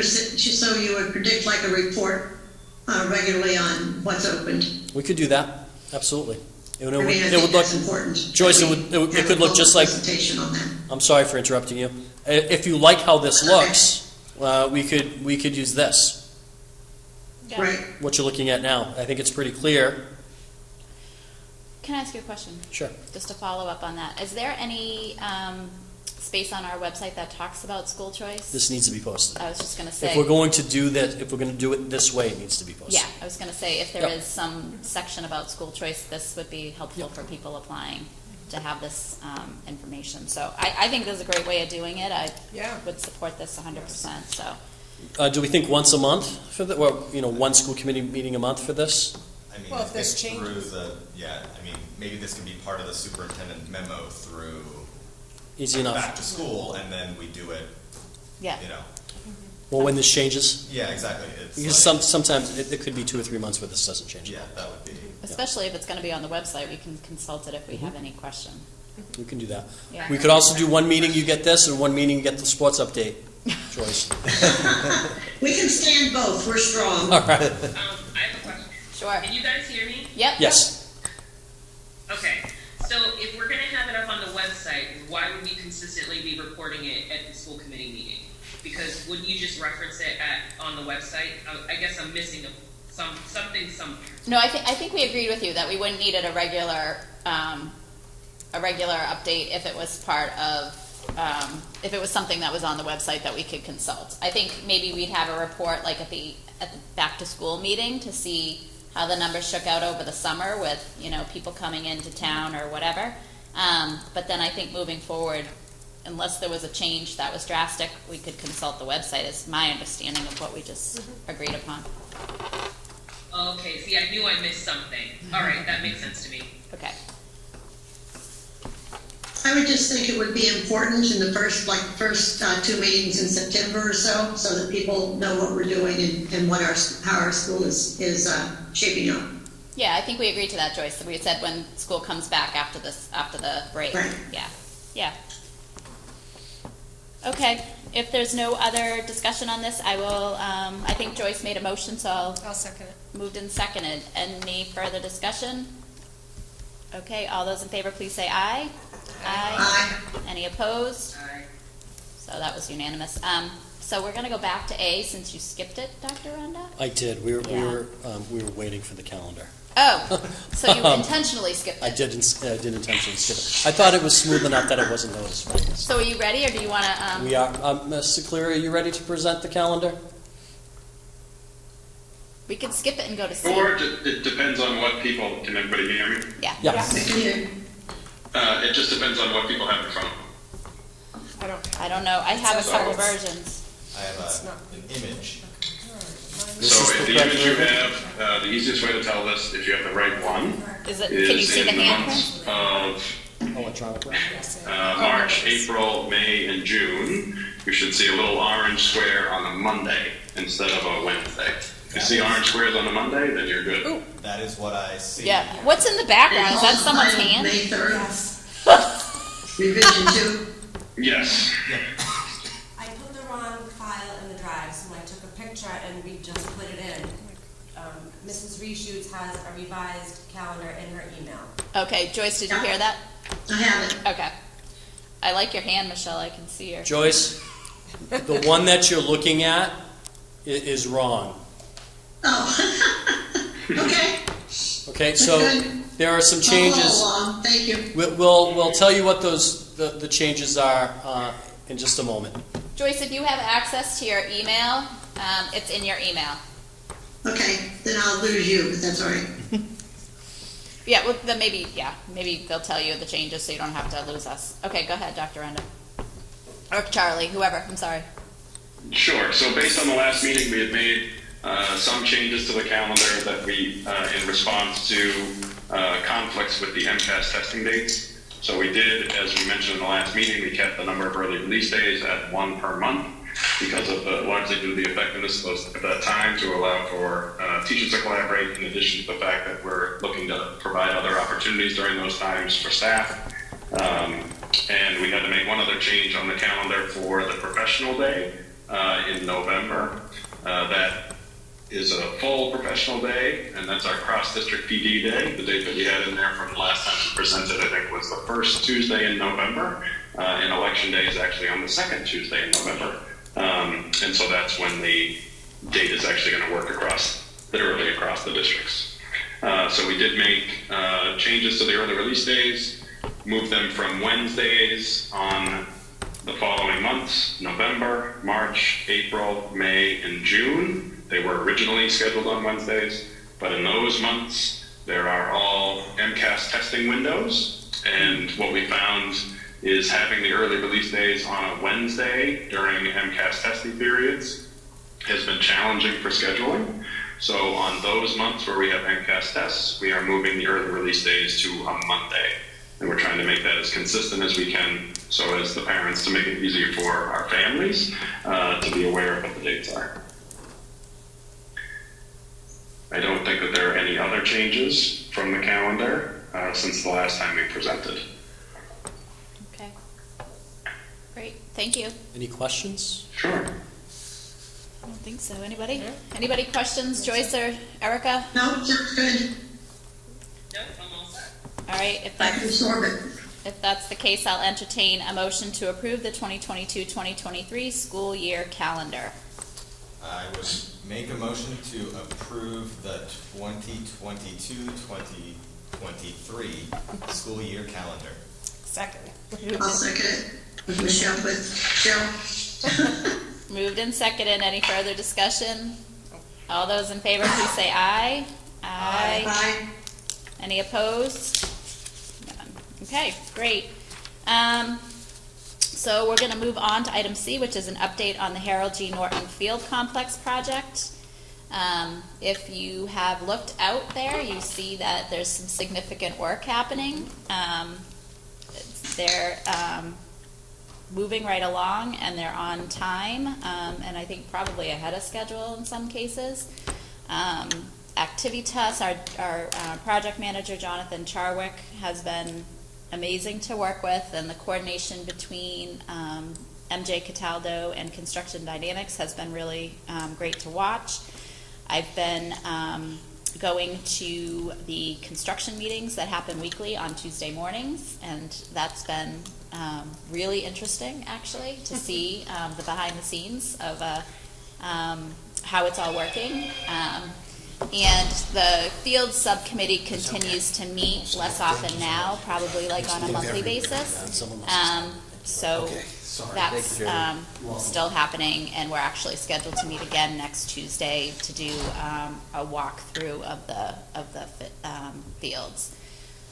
predict like a report regularly on what's opened. We could do that, absolutely. I think that's important. Joyce, that it we would have could a look just like. presentation on that. I'm sorry for interrupting you. If you like how this looks, we could use this. Yeah. Right. What you're looking at now, I think it's pretty clear. Can I ask you a question? Sure. Just to follow up on that. Is there any space on our website that talks about school choice? This needs to be posted. I was just going to say. If we're going to do that, if we're going to do it this way, it needs to be posted. Yeah, I was going to say, if there Yep. is some section about school choice, this would be helpful Yep. for people applying to have this information. So I think this is a great way of doing it. I Yeah. would support this 100%. So Do we think once a month for the, well, one school committee meeting a month for this? I mean, Well, if this it's through changes. maybe this can be part of the superintendent memo through Easy enough. back to school, and then we do it, yeah, Well, when this changes, Yeah, exactly. It's because like- sometimes it could be 2 or 3 months where this doesn't change. Yeah, that would be. especially if it's going to be on the website, we can consult it if we have any question. We can do that. Yeah. We could also do one meeting you get this, and one meeting you get the sports update. Joyce. We can stand both, we're strong. All right. I have a question. Sure. Can you guys hear me? Yep. Yes. Okay, so if we're gonna have it up on the website, why would we consistently be reporting it at the school committee meeting? Because wouldn't you just reference it on the website? I guess I'm missing something somewhere. No, I think we agreed with you that we wouldn't need it a regular update if it was part of if it was something that was on the website that we could consult. I think maybe we'd have a report like at the back to school meeting to see how the numbers shook out over the summer with people coming into town or whatever. But then I think moving forward, unless there was a change that was drastic, we could consult the website. Is my understanding of what we just agreed upon. Okay, see, I knew I missed something. All right, that makes sense to me. Okay. I would just think it would be important in the first 2 meetings in September or so that people know what we're doing and how our school is shaping up. Yeah, I think we agreed to that, Joyce. That we had said when school comes back after the break. Right. Yeah. Okay. If there's no other discussion on this, I will. I think Joyce made a motion, so I'll second it. moved and seconded. Any further discussion? Okay. All those in favor, please say aye. Aye. Any opposed? Aye. So that was unanimous. So we're going to go back to A since you skipped it, Dr. Renda. I did. We were Yeah. waiting for the calendar. Oh, so you intentionally skipped it. I did intentionally skip it. I thought it was smooth enough that it wasn't noticeable. So are you ready, or do you want to? We are. Mr. Cleary, are you ready to present the calendar? We could skip it and go to C. Or it depends on what people, can everybody hear me? Yeah. Yeah. I can hear. It just depends on what people have in front of them. I don't know. I have a So- couple versions. I have an image. This So is if the the image you correct have, the easiest way to tell this, if you have the right one, Is it? Can you is see the in the handprint? months of Electronic. March, April, May, and June. You should see a little orange square on a Monday instead of a Wednesday. If you see orange squares on a Monday, then you're good. Ooh. That is what I see. Yeah. What's in the background? Is that someone's May hand? 3rd, Yes. revision 2. Yes. I put the wrong file in the drive, so I took a picture and we just put it in. Mrs. Reshoots has a revised calendar in her email. Okay, Joyce, did you hear that? I have it. Okay. I like your hand, Michelle. I can see her. Joyce, the one that you're looking at is wrong. Oh, okay. Okay, so Good. there are some I'll follow changes. along. Thank you. We'll tell you what the changes are in just a moment. Joyce, if you have access to your email, it's in your email. Okay, then I'll lose you, but that's all right. Yeah, well, then maybe they'll tell you the changes so you don't have to lose us. Okay, go ahead, Dr. Renda. Or Charlie, whoever, I'm sorry. Sure. So based on the last meeting, we had made some changes to the calendar that we, in response to conflicts with the MCAS testing dates. So we did, as we mentioned in the last meeting, we kept the number of early release days at 1 per month because of largely due to the effectiveness of that time to allow for teachers to collaborate, in addition to the fact that we're looking to provide other opportunities during those times for staff. And we had to make one other change on the calendar for the professional day in November. That is a full professional day, and that's our cross-district PD day. The date that we had in there from the last time we presented, I think, was the first Tuesday in November, and election day is actually on the second Tuesday in November. And so that's when the date is actually going to work literally across the districts. So we did make changes to the early release days, move them from Wednesdays on the following months: November, March, April, May, and June. They were originally scheduled on Wednesdays, but in those months, there are all MCAS testing windows. And what we found is having the early release days on a Wednesday during MCAS testing periods has been challenging for scheduling. So on those months where we have MCAS tests, we are moving the early release days to a Monday. And we're trying to make that as consistent as we can, so as the parents, to make it easier for our families to be aware of what the dates are. I don't think that there are any other changes from the calendar since the last time we presented. Okay. Great, thank you. Any questions? Sure. I don't think so. Anybody? Anybody questions, Joyce or Erica? No, just good. Nope, I'm all set. All right, I can absorb it. if that's the case, I'll entertain a motion to approve the 2022-2023 school year calendar. I would make a motion to approve the 2022-2023 school year calendar. Second. I'll second it with Michelle, with Cheryl. Moved and seconded. Any further discussion? All those in favor, please say aye. Aye. Aye. Any opposed? None. Okay, great. So we're going to move on to item C, which is an update on the Harold G. Norton Field Complex project. If you have looked out there, you see that there's some significant work happening. They're moving right along, and they're on time, and I think probably ahead of schedule in some cases. Activitas, our project manager, Jonathan Charwick, has been amazing to work with, and the coordination between MJ Cataldo and Construction Dynamics has been really great to watch. I've been going to the construction meetings that happen weekly on Tuesday mornings, and that's been really interesting, actually, to see the behind the scenes of how it's all working. And the field subcommittee continues to meet less often now, probably like on a monthly basis. So that's still happening, and we're actually scheduled to meet again next Tuesday to do a walkthrough of the fields.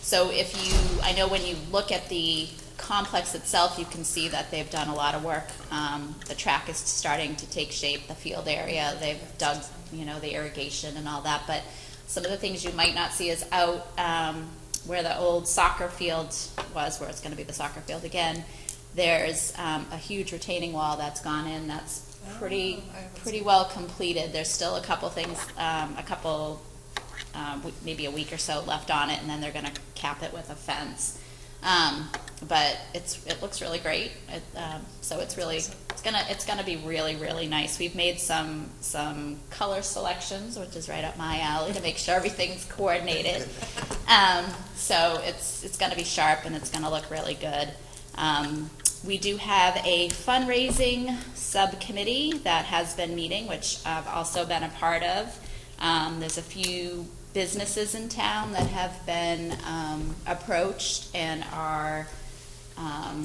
So I know when you look at the complex itself, you can see that they've done a lot of work. The track is starting to take shape, the field area, they've dug, the irrigation and all that, but some of the things you might not see is out where the old soccer field was, where it's going to be the soccer field again. There's a huge retaining wall that's gone in. That's pretty well completed. There's still a couple things, maybe a week or so left on it, and then they're going to cap it with a fence. But it looks really great. So it's gonna be really, really nice. We've made some color selections, which is right up my alley, to make sure everything's coordinated. So it's gonna be sharp, and it's gonna look really good. We do have a fundraising subcommittee that has been meeting, which I've also been a part of. There's a few businesses in town that have been approached and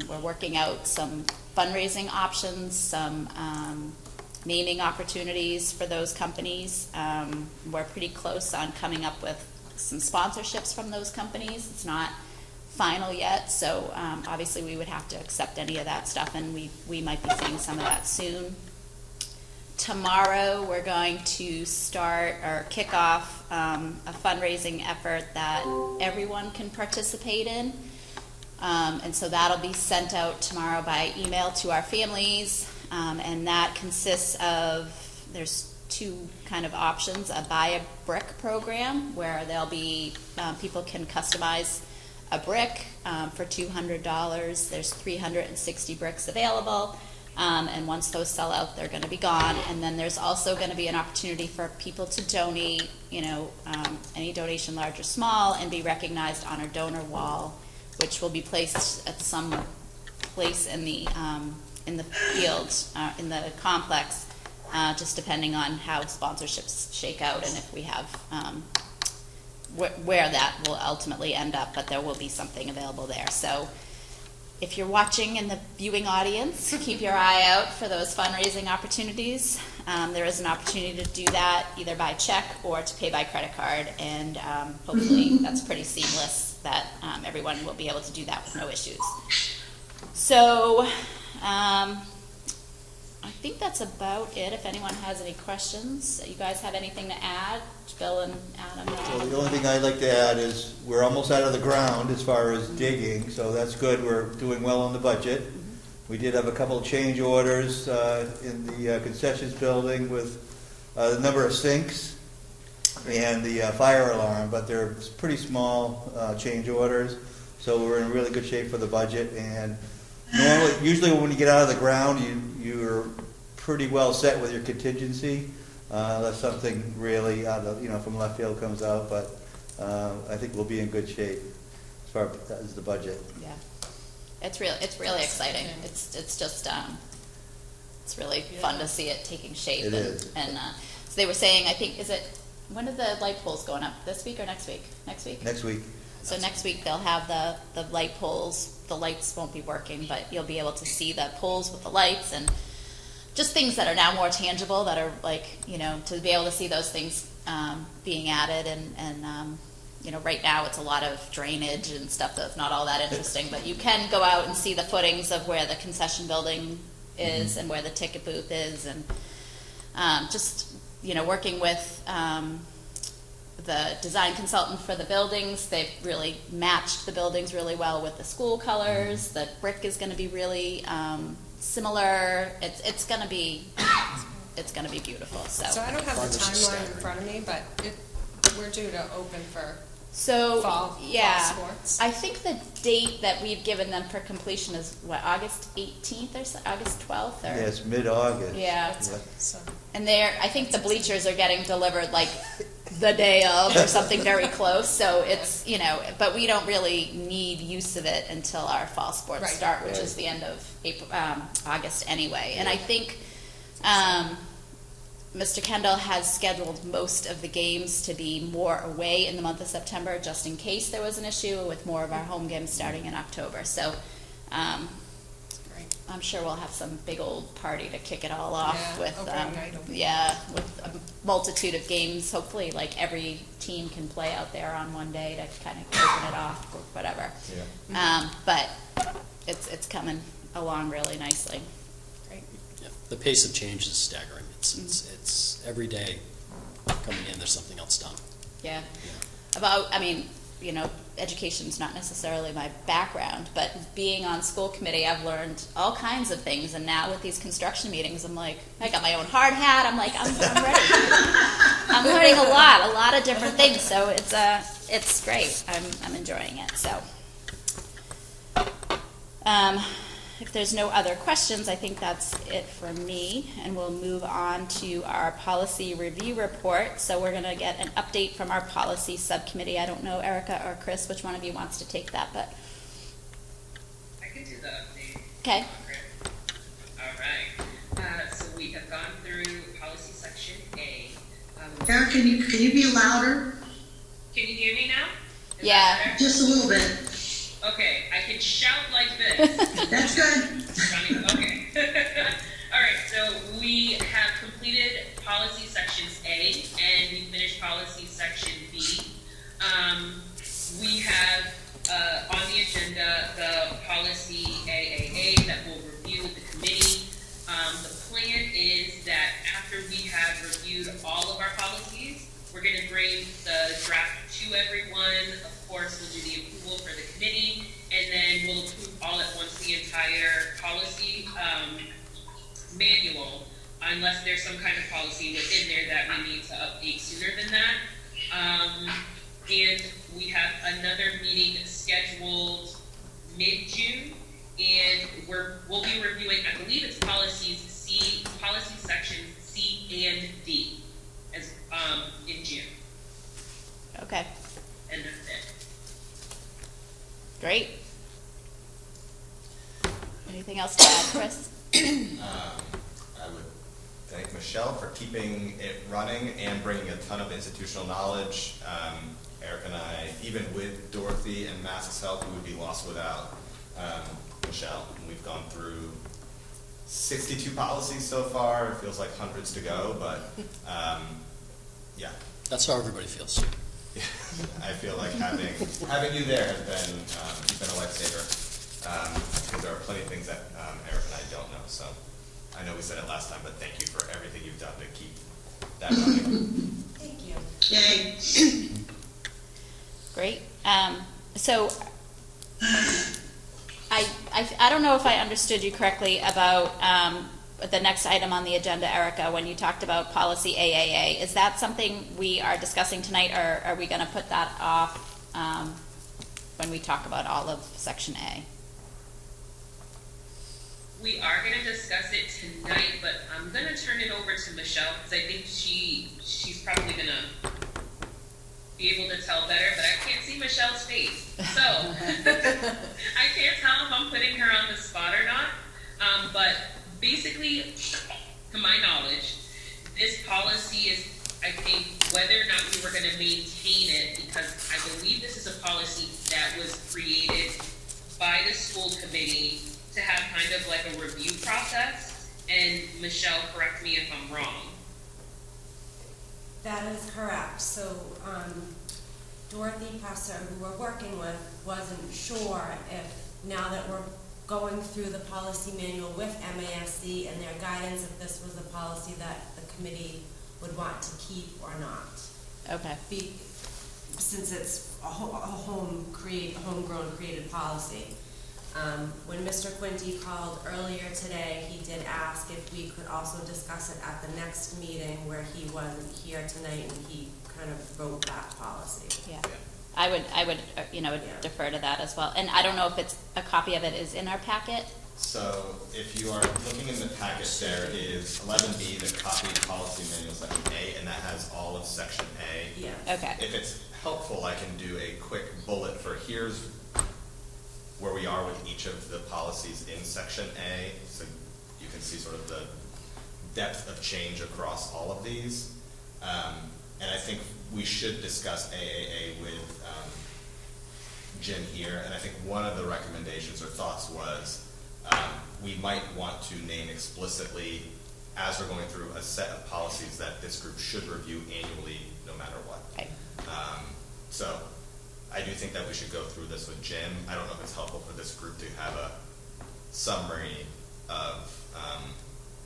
we're working out some fundraising options, some naming opportunities for those companies. We're pretty close on coming up with some sponsorships from those companies. It's not final yet, so obviously we would have to accept any of that stuff, and we might be seeing some of that soon. Tomorrow we're going to start or kick off a fundraising effort that everyone can participate in. And so that'll be sent out tomorrow by email to our families, and that consists of, there's two kind of options: a buy a brick program where there'll be people can customize a brick for $200. There's 360 bricks available, and once those sell out, they're going to be gone. And then there's also going to be an opportunity for people to donate, any donation, large or small, and be recognized on our donor wall, which will be placed at some place in the field, in the complex, just depending on how sponsorships shake out and if we have where that will ultimately end up, but there will be something available there. So if you're watching in the viewing audience, keep your eye out for those fundraising opportunities. There is an opportunity to do that either by check or to pay by credit card, and hopefully that's pretty seamless, that everyone will be able to do that with no issues. So I think that's about it. If anyone has any questions, you guys have anything to add? Bill and Adam? Well, the only thing I'd like to add is we're almost out of the ground as far as digging, so that's good. We're doing well on the budget. We did have a couple of change orders in the concessions building with the number of sinks and the fire alarm, but they're pretty small change orders, so we're in really good shape for the budget. And usually when you get out of the ground, you're pretty well set with your contingency. Unless something really out of, from left field comes out, but I think we'll be in good shape as far as the budget. Yeah, it's really exciting. It's just it's really fun to see it taking shape. It is. And so they were saying, I think, when are the light poles going up? This week or next week? Next week. Next week. So next week they'll have the light poles. The lights won't be working, but you'll be able to see the poles with the lights and just things that are now more tangible, that are like, to be able to see those things being added. And right now it's a lot of drainage and stuff that's not all that interesting, but you can go out and see the footings of where the concession building is and where the ticket booth is, and just, working with the design consultant for the buildings. They've really matched the buildings really well with the school colors. The brick is going to be really similar. It's going to be beautiful. So I don't have the timeline in front of me, but we're due to open for fall sports. I think the date that we've given them for completion is August 18th or August 12th, or Yes, mid-August. Yeah. So. And I think the bleachers are getting delivered like the day of or something very close. So it's, but we don't really need use of it until our fall sports start, which is the end of August anyway. And I think Mr. Kendall has scheduled most of the games to be more away in the month of September, just in case there was an issue, with more of our home games starting in October. So I'm sure we'll have some big old party to kick it all off with a multitude of games. Hopefully, like every team can play out there on one day to kind of open it off or whatever. Yeah. But it's coming along really nicely. Great. Yeah. The pace of change is staggering. It's every day coming in, there's something else done. Yeah. Education's not necessarily my background, but being on school committee, I've learned all kinds of things. And now with these construction meetings, I'm like, I got my own hard hat. I'm like, I'm ready. I'm learning a lot of different things. So it's great. I'm enjoying it. So, if there's no other questions, I think that's it for me, and we'll move on to our policy review report. So we're going to get an update from our policy subcommittee. I don't know, Erica or Chris, which one of you wants to take that, but I can do the update. Okay. All right. So we have gone through policy section A. Eric, can you be louder? Can you hear me now? Is Yeah. that better? Just a little bit. Okay, I can shout like this. That's good. Okay. All right, so we have completed policy sections A, and we finished policy section B. reviewed all of our policies. We're going to bring the draft to everyone. Of course, we'll do the approval for the committee, and then we'll approve all at once the entire policy manual, unless there's some kind of policy within there that we need to update sooner than that. And we have another meeting scheduled mid-June, and we'll be reviewing, I believe it's policy sections C and D as in June. Okay, And that's it. great. Anything else to add, Chris? I would thank Michelle for keeping it running and bringing a ton of institutional knowledge. Eric and I, even with Dorothy and Mass's help, we would be lost without Michelle. And we've gone through 62 policies so far. It feels like hundreds to go, but yeah. That's how everybody feels. I feel like having you there has been a lifesaver. Because there are plenty of things that Eric and I don't know. So I know we said it last time, but thank you for everything you've done to keep that running. Thank you. Yay. Great. So I don't know if I understood you correctly about the next item on the agenda, Erica, when you talked about policy AAA. Is that something we are discussing tonight, or are we going to put that off when we talk about all of Section A? We are going to discuss it tonight, but I'm going to turn it over to Michelle because I think she's probably going to be able to tell better, but I can't see Michelle's face. So I can't tell if I'm putting her on the spot or not. But basically, to my knowledge, this policy is, I think, whether or not we were going to maintain it, because I believe this is a policy that was created by the school committee to have kind of like a review process. And Michelle, correct me if I'm wrong. That is correct. So Dorothy Presser, who we're working with, wasn't sure if, now that we're going through the policy manual with MASC and their guidance, if this was a policy that the committee would want to keep or not. Okay. Since it's a homegrown created policy. When Mr. Quinty called earlier today, he did ask if we could also discuss it at the next meeting where he wasn't here tonight, and he kind of wrote that policy. Yeah. I would defer to that as well. And I don't know if it's a copy of it is in our packet. So if you are looking in the packet, there is 11B, the copy policy manual section A, and that has all of section A. Yeah. Okay. If it's helpful, I can do a quick bullet for here's where we are with each of the policies in section A, so you can see sort of the depth of change across all of these. And I think we should discuss AAA with Jim here, and I think one of the recommendations or thoughts was we might want to name explicitly, as we're going through a set of policies that this group should review annually no matter what. Okay. So I do think that we should go through this with Jim. I don't know if it's helpful for this group to have a summary of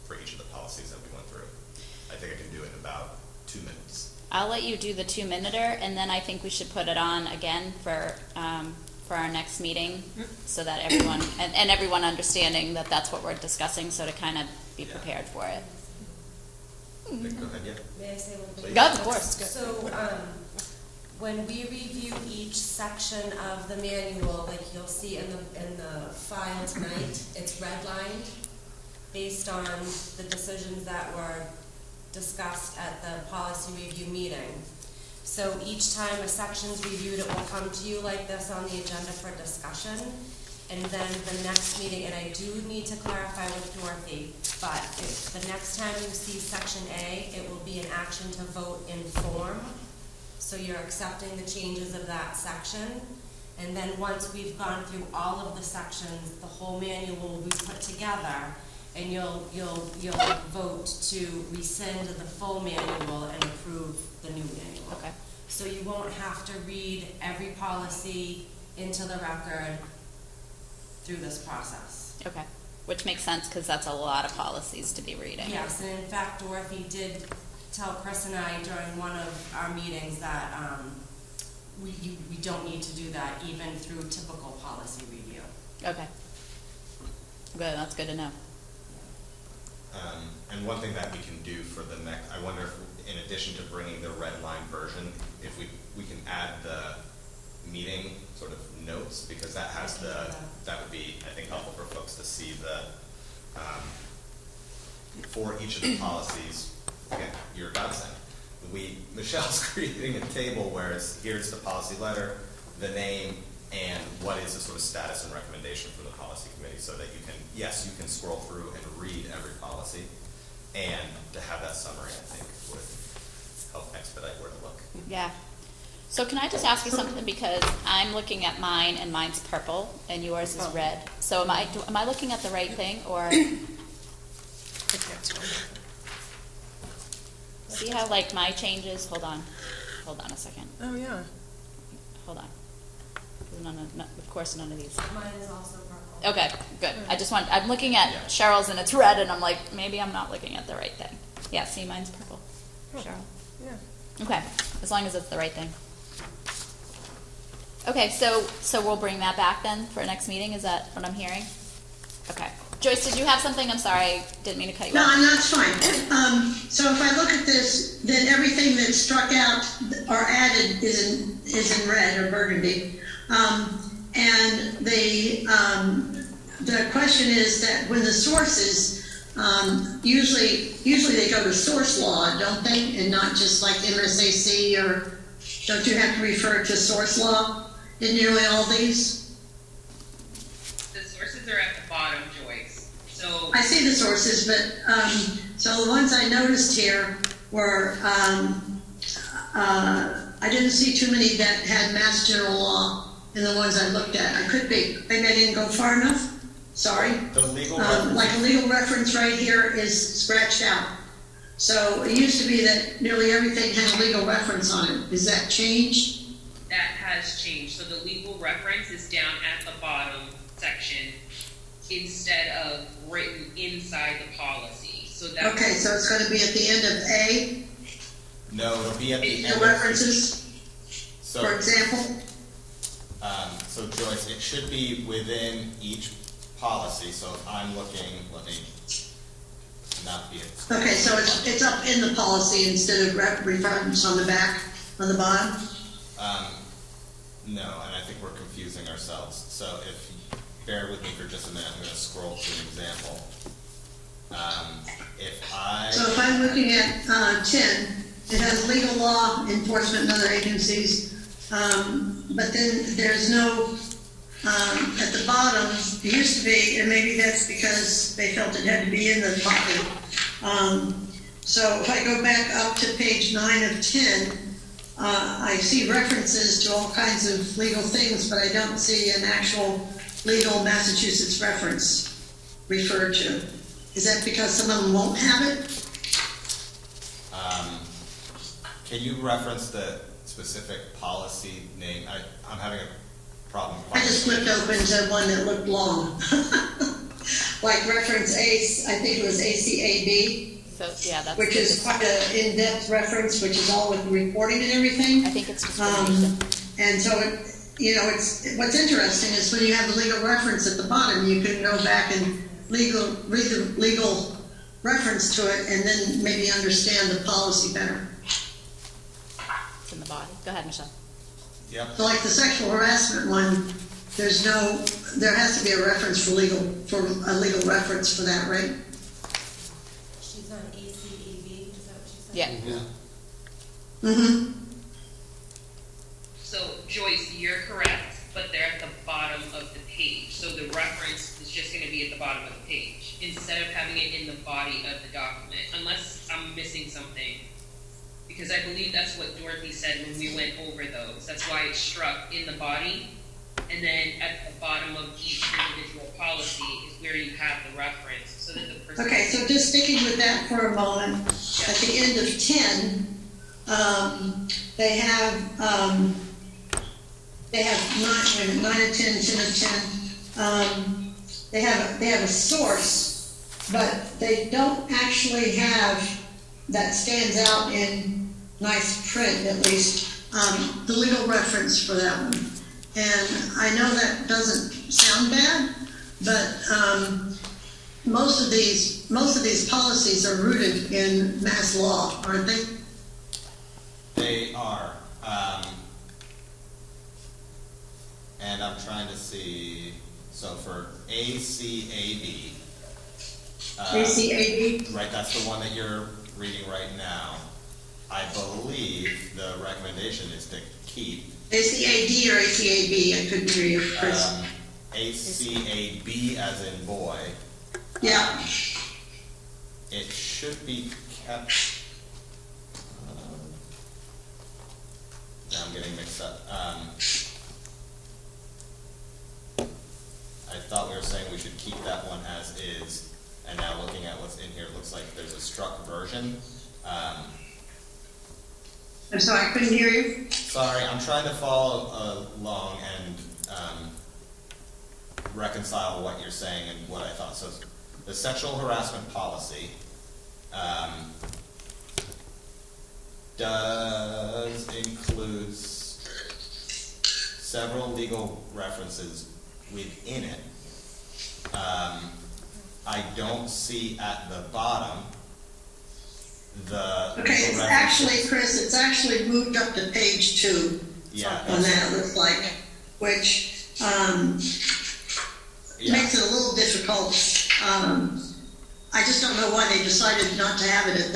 for each of the policies that we went through. I think I can do it in about 2 minutes. I'll let you do the 2-minuter, and then I think we should put it on again for our next meeting, so that everyone and everyone understanding that that's what we're discussing, so to kind of be prepared for it. Go ahead, yeah. May I say one thing? Please. Go, of course. So, when we review each section of the manual, like you'll see in the file tonight, it's redlined based on the decisions that were discussed at the policy review meeting. So each time a section's reviewed, it will come to you like this on the agenda for discussion. And then the next meeting, and I do need to clarify with Dorothy, but if the next time you see section A, it will be an action to vote in form. So you're accepting the changes of that section. And then once we've gone through all of the sections, the whole manual will be put together, and you'll vote to rescind the full manual and approve the new manual. Okay. So you won't have to read every policy into the record through this process. Okay. Which makes sense, because that's a lot of policies to be reading. Yes, and in fact, Dorothy did tell Chris and I during one of our meetings that we don't need to do that even through typical policy review. Okay. Good, that's good to know. And one thing that we can do for the next, I wonder if, in addition to bringing the red line version, if we can add the meeting sort of notes, because that has that would be, I think, helpful for folks to see the, for each of the policies, again, your godsend. Michelle's creating a table where here's the policy letter, the name, and what is the sort of status and recommendation from the policy committee, so that you can, yes, you can scroll through and read every policy, and to have that summary, I think, would help expedite where to look. Yeah. So can I just ask you something, because I'm looking at mine and mine's purple and yours is red. So am I looking at the right thing, or? See how like my changes, hold on a second. Oh, yeah. Hold on. Of course none of these. Mine is also purple. Okay, good. I'm looking at Cheryl's and it's red, and I'm like, maybe I'm not looking at the right thing. Yeah, see, mine's purple. Cheryl. Yeah. Okay, as long as it's the right thing. Okay, so we'll bring that back then for next meeting, is that what I'm hearing? Okay. Joyce, did you have something? I'm sorry, I didn't mean to cut you off. No, that's fine. So if I look at this, then everything that's struck out or added is in red or burgundy. And the question is that when the sources, usually they go to source law, don't they? And not just like MSAC, or don't you have to refer to source law in nearly all these? The sources are at the bottom, Joyce. So I see the sources, but, so the ones I noticed here were, I didn't see too many that had Mass General Law in the ones I looked at. I could be, maybe I didn't go far enough, sorry. The legal reference. Like a legal reference right here is scratched out. So it used to be that nearly everything had a legal reference on it. Is that changed? that has changed. So the legal reference is down at the bottom section instead of written inside the policy. So that's Okay, so it's going to be at the end of A, No, it'll be at the end. the references, So, for example? so Joyce, it should be within each policy, so if I'm looking, let me not be. Okay, so it's up in the policy instead of reference on the back, on the bottom? No, and I think we're confusing ourselves. So if you bear with me for just a minute, I'm going to scroll to an example. So if I'm looking at 10, it has legal law, enforcement, and other agencies, but then there's no, at the bottom, it used to be, and maybe that's because they felt it had to be in the bottom. So if I go back up to page 9 of 10, I see references to all kinds of legal things, but I don't see an actual legal Massachusetts reference referred to. Is that because some of them won't have it? Can you reference the specific policy name? I'm having a problem. I just flipped open to one that looked long. Like reference I think it was ACAB. So, yeah, that's. Which is quite an in-depth reference, which is all with the reporting and everything. I think it's discrimination. And so, it's what's interesting is when you have the legal reference at the bottom, you can go back and read the legal reference to it and then maybe understand the policy better. It's in the body. Go ahead, Michelle. Yep. So like the sexual harassment one, there has to be a reference for a legal reference for that, right? She's on ACAB, is that what she said? Yeah. Mm-hmm. So Joyce, you're correct, but they're at the bottom of the page. So the reference is just going to be at the bottom of the page instead of having it in the body of the document, unless I'm missing something. Because I believe that's what Dorothy said when we went over those. That's why it's struck in the body, and then at the bottom of each individual policy is where you have the reference, so that the person. Okay, so just sticking with that for a moment, at the end of 10, they have 9 of 10, 10 of 10. They have a source, but they don't actually have that stands out in nice print, at least, the legal reference for that one. And I know that doesn't sound bad, but most of these policies are rooted in mass law, aren't they? They are. And I'm trying to see, so for ACAB. ACAB? Right, that's the one that you're reading right now. I believe the recommendation is to keep. ACAD or ACAB? I couldn't hear you, Chris. ACAB as in boy. Yeah. It should be kept. Now I'm getting mixed up. I thought we were saying we should keep that one as is, and now looking at what's in here, it looks like there's a struck version. I'm sorry, I couldn't hear you. Sorry, I'm trying to follow along and reconcile what you're saying and what I thought. So the sexual harassment policy does include several legal references within it. I don't see at the bottom the Okay, it's actually, Chris, it's actually moved up to page 2. Yeah, on that, it looks like, which makes it a little difficult. I just don't know why they decided not to have it at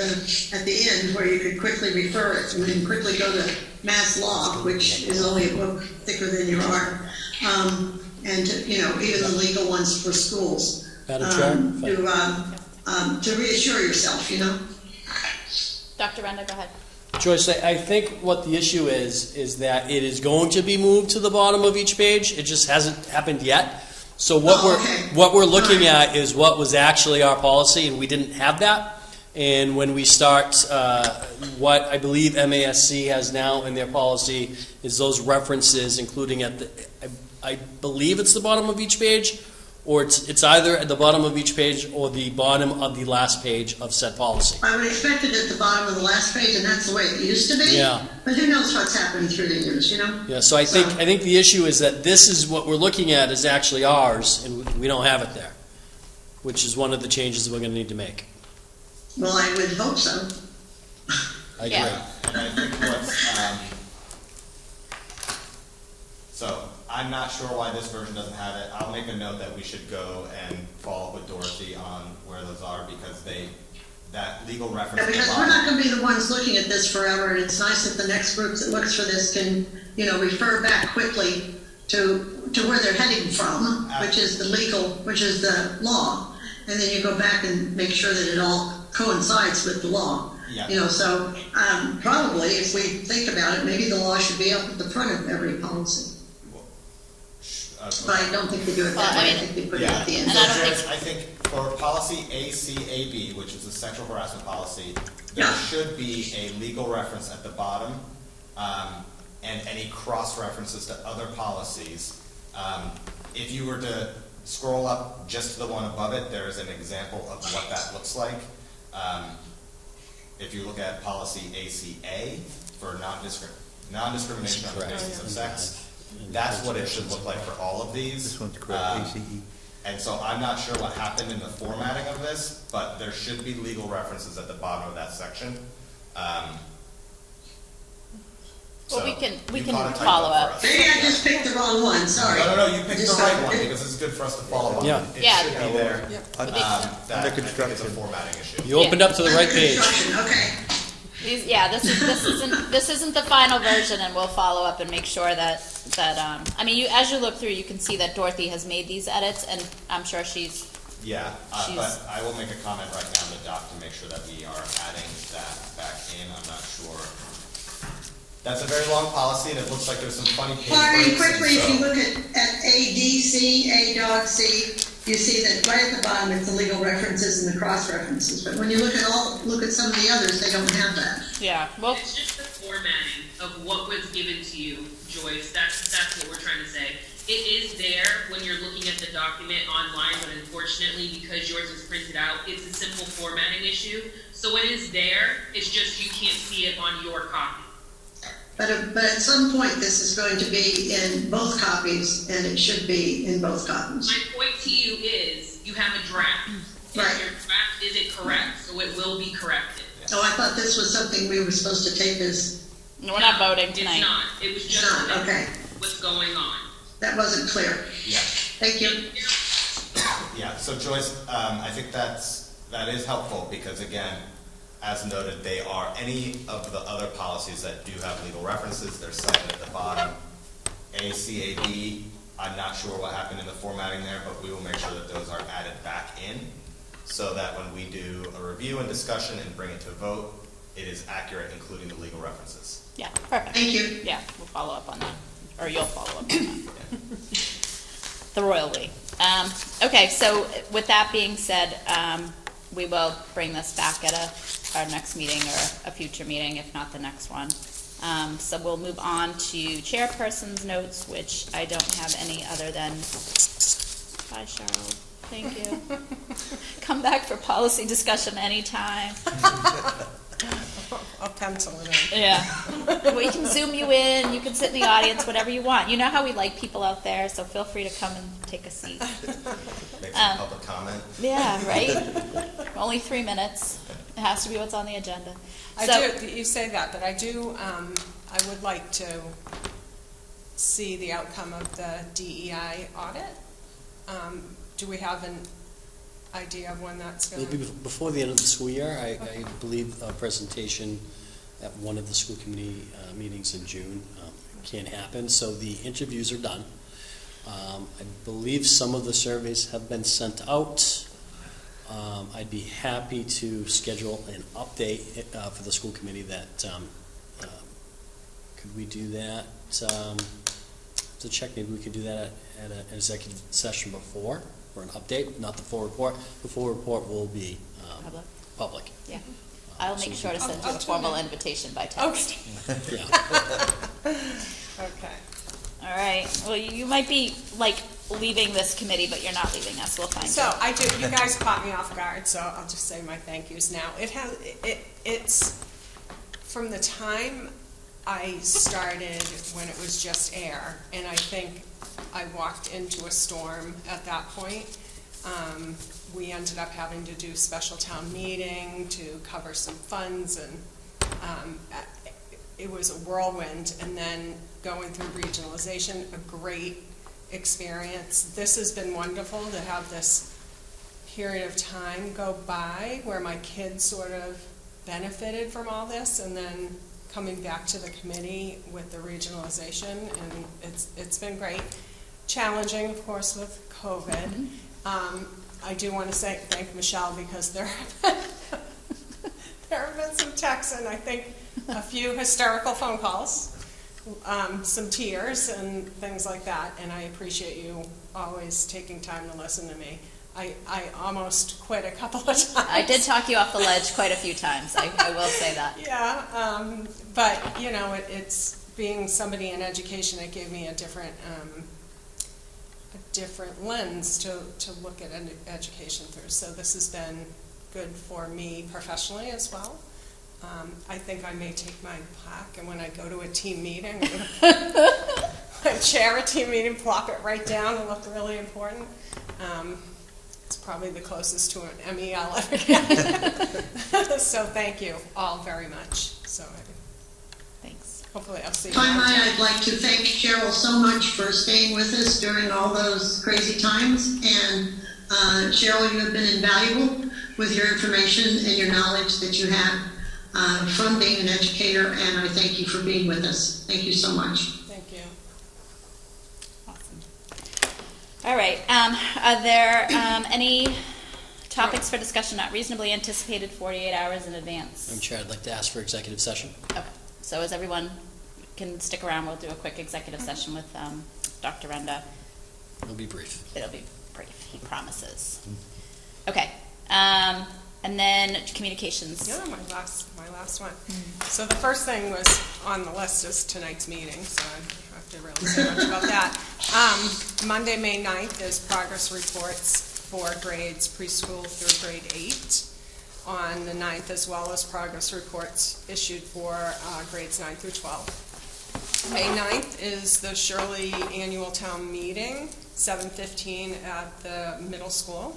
the end where you could quickly refer it and then quickly go to mass law, which is only a book thicker than your arm, and to, even the legal ones for schools. To reassure yourself, Dr. Renda, go ahead. Joyce, I think what the issue is that it is going to be moved to the bottom of each page. It just hasn't happened yet. So what we're looking at is what was actually our policy, and we didn't have that. And when we start, what I believe MASC has now in their policy is those references, including at the, I believe it's the bottom of each page, or it's either at the bottom of each page or the bottom of the last page of said policy. I would expect it at the bottom of the last page, and that's the way it used to be. Yeah. But who knows what's happened through the years, Yeah. So I think the issue is that this is what we're looking at is actually ours, and we don't have it there, which is one of the changes that we're going to need to make. Well, I would hope so. I agree. Yeah. And I think what's so I'm not sure why this version doesn't have it. I'll make a note that we should go and follow up with Dorothy on where those are because that legal reference. Yeah, because we're not going to be the ones looking at this forever, and it's nice that the next group that looks for this can, refer back quickly to where they're heading from, which is the law, and then you go back and make sure that it all coincides with the law. Yeah. So probably if we think about it, maybe the law should be up at the front of every policy. But I don't think they do it that way. I think they put it at the end. And I think for policy ACAB, which is the sexual harassment policy, there should be a legal reference at the bottom, and any cross references to other policies. If you were to scroll up just to the one above it, there is an example of what that looks like. If you look at policy ACA for non-discrimination on the basis of sex, that's what it should look like for all of these. This one's correct, ACE. And so I'm not sure what happened in the formatting of this, but there should be legal references at the bottom of that section. Well, we can caught a typo follow for up. us. Maybe I just picked the wrong one, sorry. No, you picked the right one because it's good for us to follow on. Yeah. It Yeah. should be there. Under That I think is a construction. formatting issue. You opened up to the right page. Construction, okay. This isn't the final version, and we'll follow up and make sure that as you look through, you can see that Dorothy has made these edits, and I'm sure she's. Yeah, but I will make a comment right now in the doc to make sure that we are adding that back in. I'm not sure. That's a very long policy, and it looks like there's some funny page Well, I mean, breaks, and quickly, if you so- look at ADC, A-dog-C, you see that right at the bottom, it's the legal references and the cross references. But when you look at some of the others, they don't have that. Yeah. Well. It's just the formatting of what was given to you, Joyce. That's what we're trying to say. It is there when you're looking at the document online, but unfortunately, because yours is printed out, it's a simple formatting issue. So it is there, it's just you can't see it on your copy. But at some point, this is going to be in both copies, and it should be in both copies. My point to you is, you have a draft. Right. If your draft isn't correct, so it will be corrected. Oh, I thought this was something we were supposed to take as, We're not voting It's tonight. not, it was just not, okay. what's going on. That wasn't clear. Yeah. Thank you. Yeah, so Joyce, I think that is helpful because again, as noted, they are any of the other policies that do have legal references, they're cited at the bottom. ACAB, I'm not sure what happened in the formatting there, but we will make sure that those are added back in so that when we do a review and discussion and bring it to a vote, it is accurate, including the legal references. Yeah, perfect. Thank you. Yeah, we'll follow up on that, or you'll follow up on that. The royal we. Okay, so with that being said, we will bring this back at our next meeting or a future meeting, if not the next one. So we'll move on to chairperson's notes, which I don't have any other than, bye Cheryl, thank you. Come back for policy discussion anytime. I'll pencil it in. Yeah. We can Zoom you in, you can sit in the audience, whatever you want. You know how we like people out there, so feel free to come and take a seat. Make some public comment. Yeah, right? Only 3 minutes. It has to be what's on the agenda. You say that, but I do, I would like to see the outcome of the DEI audit. Do we have an idea of when that's going It'll be to? before the end of the school year. I believe a presentation at one of the school committee meetings in June can happen. So the interviews are done. I believe some of the surveys have been sent out. I'd be happy to schedule an update for the school committee that, could we do that? To check, maybe we could do that at an executive session before, or an update, not the full report. The full report will be public. Yeah. I'll make sure to send you a I'll formal tune in. invitation by text. Okay. Yeah. Okay. All right. Well, you might be like leaving this committee, but you're not leaving us. We'll find So you. I do, you guys caught me off guard, so I'll just say my thank yous now. It's from the time I started when it was just air, and I think I walked into a storm at that point. We ended up having to do special town meeting to cover some funds, and it was a whirlwind, and then going through regionalization, a great experience. This has been wonderful to have this period of time go by where my kids sort of benefited from all this, and then coming back to the committee with the regionalization, and it's been great. Challenging, of course, with COVID. I do want to thank Michelle, because there have been some texts and I think a few hysterical phone calls, some tears and things like that, and I appreciate you always taking time to listen to me. I almost quit a couple of times. I did talk you off the ledge quite a few times. I will say that. Yeah, but you know, it's being somebody in education, it gave me a different lens to look at education through. So this has been good for me professionally as well. I think I may take my plaque, and when I go to a team meeting, I chair a team meeting, plop it right down and look really important. It's probably the closest to an ME I'll ever get. So thank you all very much. So Thanks. hopefully I'll see you. Finally, I'd like to thank Cheryl so much for staying with us during all those crazy times. And Cheryl, you have been invaluable with your information and your knowledge that you have from being an educator, and I thank you for being with us. Thank you so much. Thank you. Awesome. All right. Are there any topics for discussion not reasonably anticipated 48 hours in advance? Madam Chair, I'd like to ask for executive session. Okay. So as everyone can stick around, we'll do a quick executive session with Dr. Renda. It'll be brief. It'll be brief, he promises. Okay. And then communications. Yeah, my last one. So the first thing was on the list is tonight's meeting, so I don't have to really say much about that. Monday, May 9th is progress reports for grades preschool through grade 8. on the 9th, as well as progress reports issued for grades 9 through 12. May 9th is the Shirley Annual Town Meeting, 7:15 at the middle school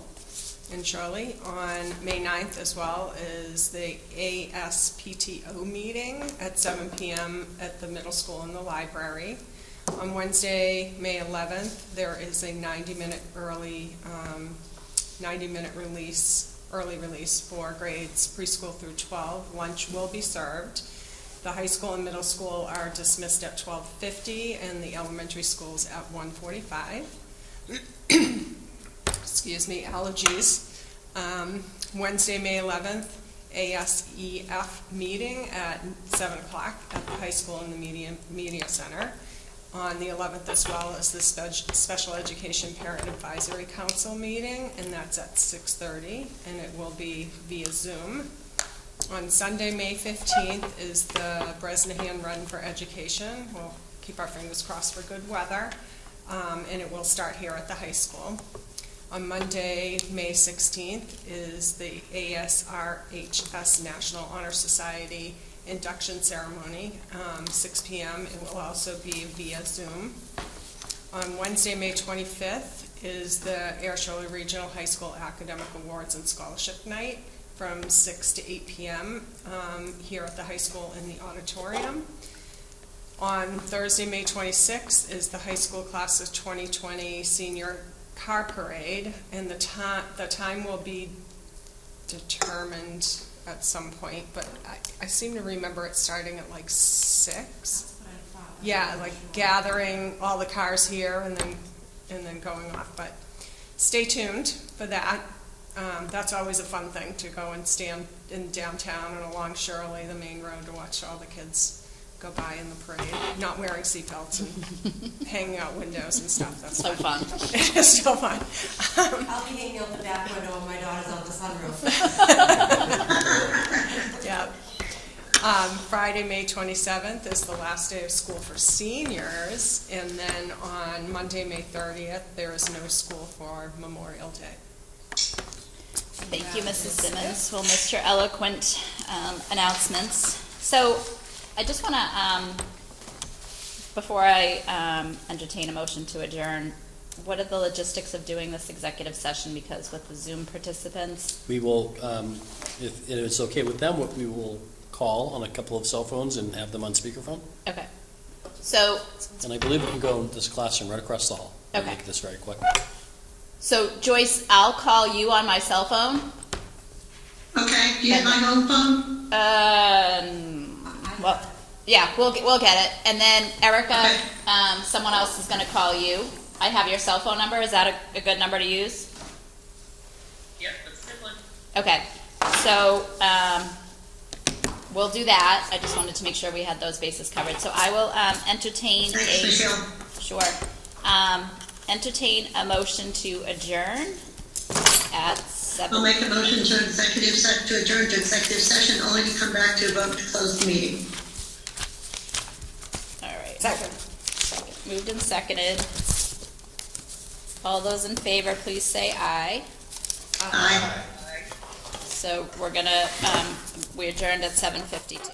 in Shirley. On May 9th as well is the ASPTO meeting at 7 p.m. at the middle school in the library. On Wednesday, May 11th, there is a 90-minute early release for grades preschool through 12. Lunch will be served. The high school and middle school are dismissed at 12:50, and the elementary schools at 1:45. Excuse me, allergies. Wednesday, May 11th, ASEF meeting at 7 o'clock at the high school in the media center. On the 11th as well as the Special Education Parent Advisory Council meeting, and that's at 6:30, and it will be via Zoom. On Sunday, May 15th is the Bresnahan Run for Education. We'll keep our fingers crossed for good weather, and it will start here at the high school. On Monday, May 16th is the ASRHS National Honor Society induction ceremony, 6 p.m. It will also be via Zoom. On Wednesday, May 25th is the Air Shirley Regional High School Academic Awards and Scholarship Night from 6 to 8 p.m. Here at the high school in the auditorium. On Thursday, May 26th is the high school class of 2020 senior car parade, and the time will be determined at some point, but I seem to remember it starting at like 6. That's what I thought. Yeah, like gathering all the cars here and then going off. But stay tuned for that. That's always a fun thing to go and stand in downtown and along Shirley, the main road, to watch all the kids go by in the parade, not wearing seatbelts and hanging out windows and stuff. That's So fun. It's so fun. I'll be hanging out the back window when my daughter's on the sunroof. Yeah. Friday, May 27th is the last day of school for seniors, and then on Monday, May 30th, there is no school for Memorial Day. Thank you, Mrs. Simmons. We'll miss your eloquent announcements. So I just want to, before I entertain a motion to adjourn, what are the logistics of doing this executive session? Because with the Zoom participants, We will, if it's okay with them, we will call on a couple of cell phones and have them on speakerphone. okay. So, And I believe we can go in this classroom right across the hall. We'll Okay. Make this very quick. so Joyce, I'll call you on my cell phone. Okay, do you have my home phone? Well, yeah, we'll get it. And then Erica, Okay. someone else is going to call you. I have your cell phone number. Is that a good number to use? Yep, that's a good one. Okay, so we'll do that. I just wanted to make sure we had those bases covered. So I will entertain Thanks, Michelle. Sure. Entertain a motion to adjourn at 7. I'll make a motion to adjourn to executive session, only to come back to vote to close the meeting. All right. Second. Moved and seconded. All those in favor, please say aye. Aye. So we're we adjourned at 7:52.